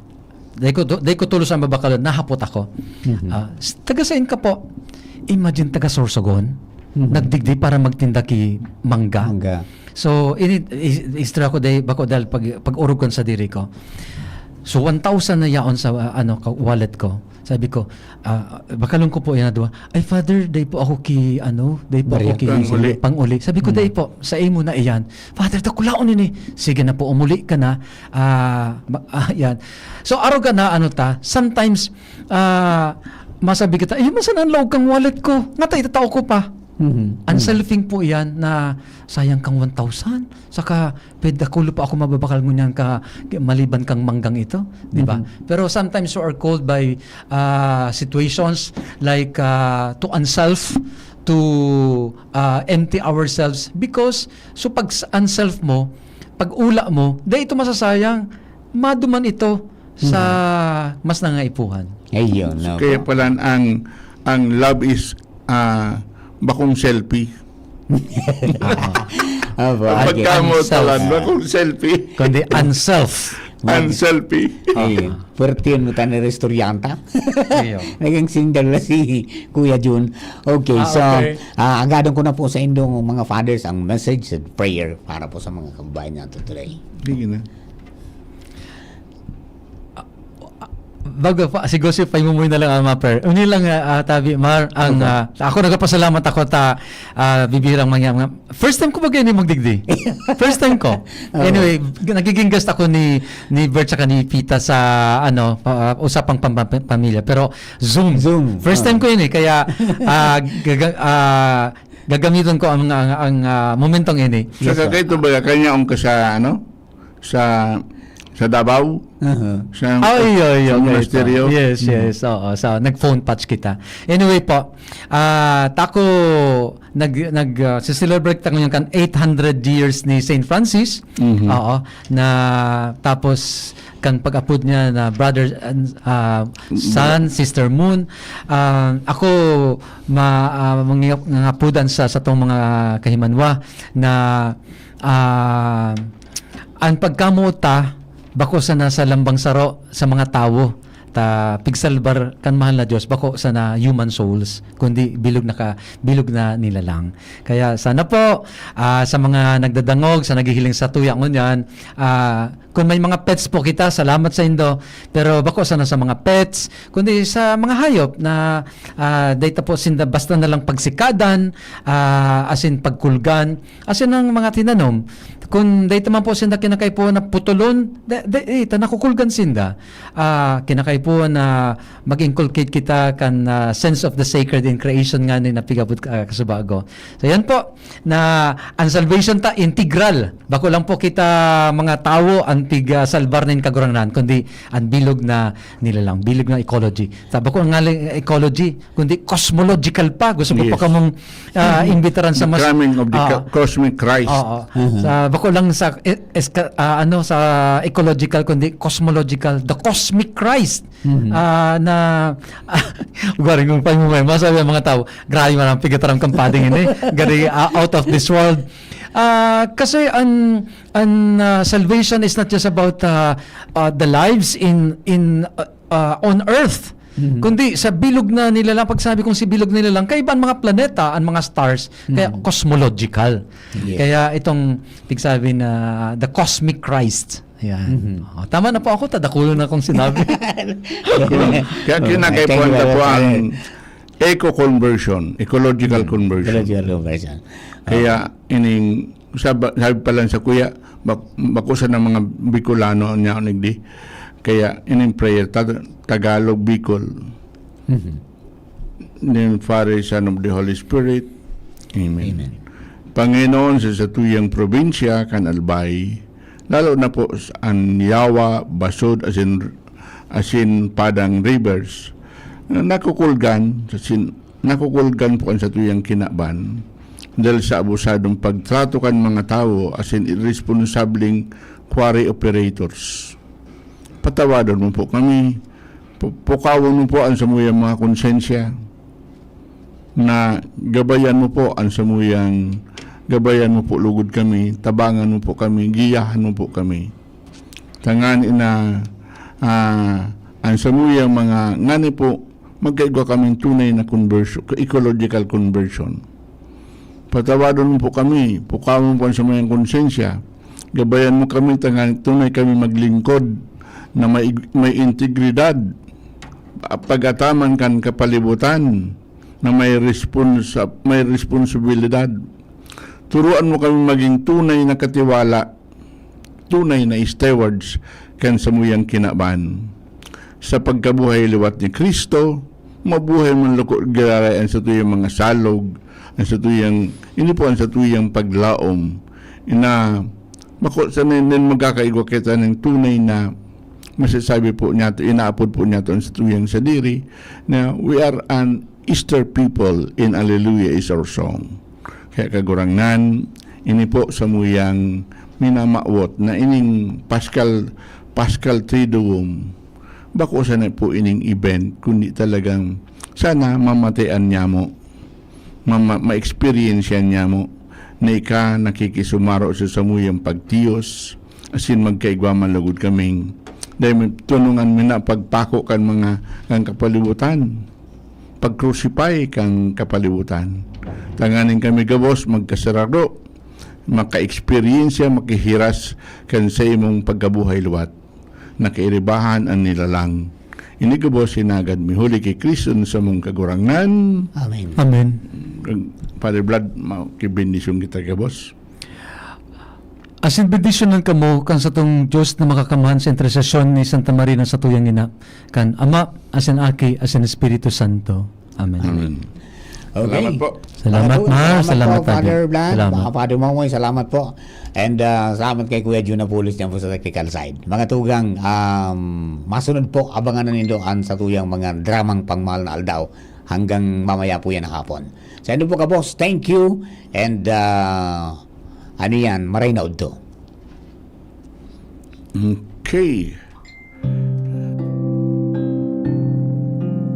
day ko tulos ang babakalon, nahapot ako. Taga-sain ka po. Imagine taga-Sorsogon, nagdigdi para magtinda ki mangga. So, istra ko dahil pag-urog ko sa diri ko. So, 1,000 na yaon sa wallet ko. Sabi ko, bakalong ko po yan na ay, Father, day po ako pang-uli. Sabi ko, day po, sa imo na iyan. Father, takulaon ini. Sige na po, umuli ka na. Yan. So, araw ka na, sometimes, masabi kita, masan ang lawag kang wallet ko? Nga itatao ko pa. Unselfing po yan na sayang kang 1,000. Saka, pedakulo pa ako mababakal mo niyan maliban kang manggang ito. Diba? Pero sometimes we are called by situations like to unself, to empty ourselves. Because, so pag unself mo, pag ula mo, ito masasayang, maduman ito sa mas nangaipuhan. Ayun. Kaya pala ang love is bakong selfie. Pagkamot talan, bakong selfie. Kundi unself. Unselfie. Pwerte yun mo tayo na restoryanta. Naging single na si Kuya Jun. Okay, so agadon ko na po sa indong mga fathers ang message and prayer para po sa mga kababayan natin today. Sige na. Bago pa, siguro si Pai Mumoy na lang ang mga prayer. Uni lang, Tabi, ako nagpasalamat ako bibirang mga first time ko ba ganyan magdigdi? First time ko. Anyway, nagiging guest ako ni Bert saka ni Pita sa usapang pamilya. Pero Zoom. First time ko yun Kaya gagamitin ko ang momentong yun Sa kakay ba kanya ka sa Davao? Sa monasteryo? Yes. So, nag-phone patch kita. Anyway po, tako nag-celebrate ako yung 800 years ni St. Francis. Na tapos kan pag-apod niya na brother son, sister Moon. Ako mangapudan sa tong mga kahimanwa na ang pagkamuta bako sana sa lambang saro sa mga tao pigsalbar kan mahal na Diyos bako sana human souls kundi bilog na nila lang. Kaya sana po sa mga nagdadangog sa naghihiling sa tuya ngunyan kung may mga pets po kita, salamat sa indo. Pero bako sana sa mga pets, kundi sa mga hayop na data po sinda basta na lang pagsikadan, asin pagkulgan, asin ang mga tinanom. Kung data man po sinda kinakay po na putulon, nakukulgan sinda. Kinakay po na mag-inculcate kita kan sense of the sacred in creation nga ni napigabot kasubago. So yan po, na ang salvation ta integral. Bako lang po kita mga tao ang salbar nin kagurangnan kundi ang bilog na nilalang, bilog na ecology. Sabi ko nga ecology kundi cosmological pa. Gusto ko pa kamong imbitaran sa mas coming of the cosmic Christ. Sa bako lang sa sa ecological kundi cosmological, the cosmic Christ. Na garing kung pay mo masabi ang mga tao, grabe man ang pigatarang kampading ini, gari out of this world. Kasi salvation is not just about the lives on earth. Kundi sa bilog na nila lang, pagsabi kong si bilog nila lang, kaiba ang mga planeta, ang mga stars, kaya cosmological. Kaya itong pagsabi na the cosmic Christ. Yan. Tama na po ako, tadakulo na akong sinabi. Kaya kinakaipuan po ang eco-conversion, ecological conversion. Kaya ining sabi pa lang sa kuya bakusan ng mga Bicolano niya nigdi. Kaya ining prayer Tagalog Bicol. In Father, Son of the Holy Spirit. Amen. Panginoon sa tuyang probinsya kan Albay, lalo na po ang Yawa, Basod, asin Padang Rivers, nakukulgan po sa tuyang kinaban, dahil sa abusadong pagtrato kan mga tao as in irresponsibleng quarry operators. Patawadan mo po kami, pukawan mo po ang samuyang mga konsensya, na gabayan mo po ang samuyang, gabayan mo po lugod kami, tabangan mo po kami, giyahan mo po kami. Tangan ina ang samuyang mga ngani po, magkaigwa kaming tunay na conversion, ecological conversion. Patawadan mo po kami, pukawan mo po ang samuyang konsensya, gabayan mo kami, tangan tunay kami maglingkod na may integridad, pagataman kan kapalibutan, na may responsibilidad. Turuan mo kami maging tunay na katiwala, tunay na stewards kan samuyang kinaban. Sa pagkabuhay liwat ni Kristo, mabuhay man lukod garayan sa tuyang mga salog, ang sa tuyang, ini po ang sa tuyang paglaom, ina mako sa nin magkakaigwa kita ng tunay na masasabi po niya, inaapod po niya sa tuyang sadiri, na we are an Easter people in Alleluia is our song. Kaya kagurangnan, ini po sa muyang minamawot na ining Paschal Triduum. Bako sana po ining event, kundi talagang sana mamatayan niya mo, ma-experience niya mo, na ika nakikisumaro sa samuyang pagtiyos, asin magkaigwa malagod kaming, dahil tunungan mo na pagpako kan mga kang kapalibutan, pag-crucify kang kapalibutan. Tanganin kami gabos, magkasarado, maka-experiensya, makihiras kan sa imong pagkabuhay luwat, nakairibahan ang nilalang. Ini gabos sinagad mihuli kay Kristo sa mong kagurangnan. Amen. Amen. Father Blood, kibindisyon kita gabos. Asin bendisyonan kamo kan sa tong Dios na makakamahan sa intercession ni Santa Maria sa tuyang ina, kan Ama, asin Aki, asin Espiritu Santo. Amen. Amen. Okay. Salamat po. Salamat, Mar. Salamat, po, Father Adi. Blan. Salamat. Father Momoy, salamat po. And salamat kay Kuya Juna Pulis niyan po sa technical side. Mga tugang, masunod po, abangan na nindoan sa tuyang mga dramang pangmahal na aldaw hanggang mamaya po yan ang hapon. Sa ino po ka, boss, thank you. And ano yan, maray na udto. Okay.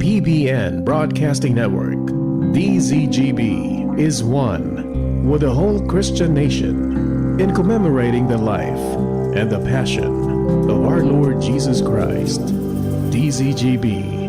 PBN Broadcasting Network, DZGB, is one with the whole Christian nation in commemorating the life and the passion of our Lord Jesus Christ. DZGB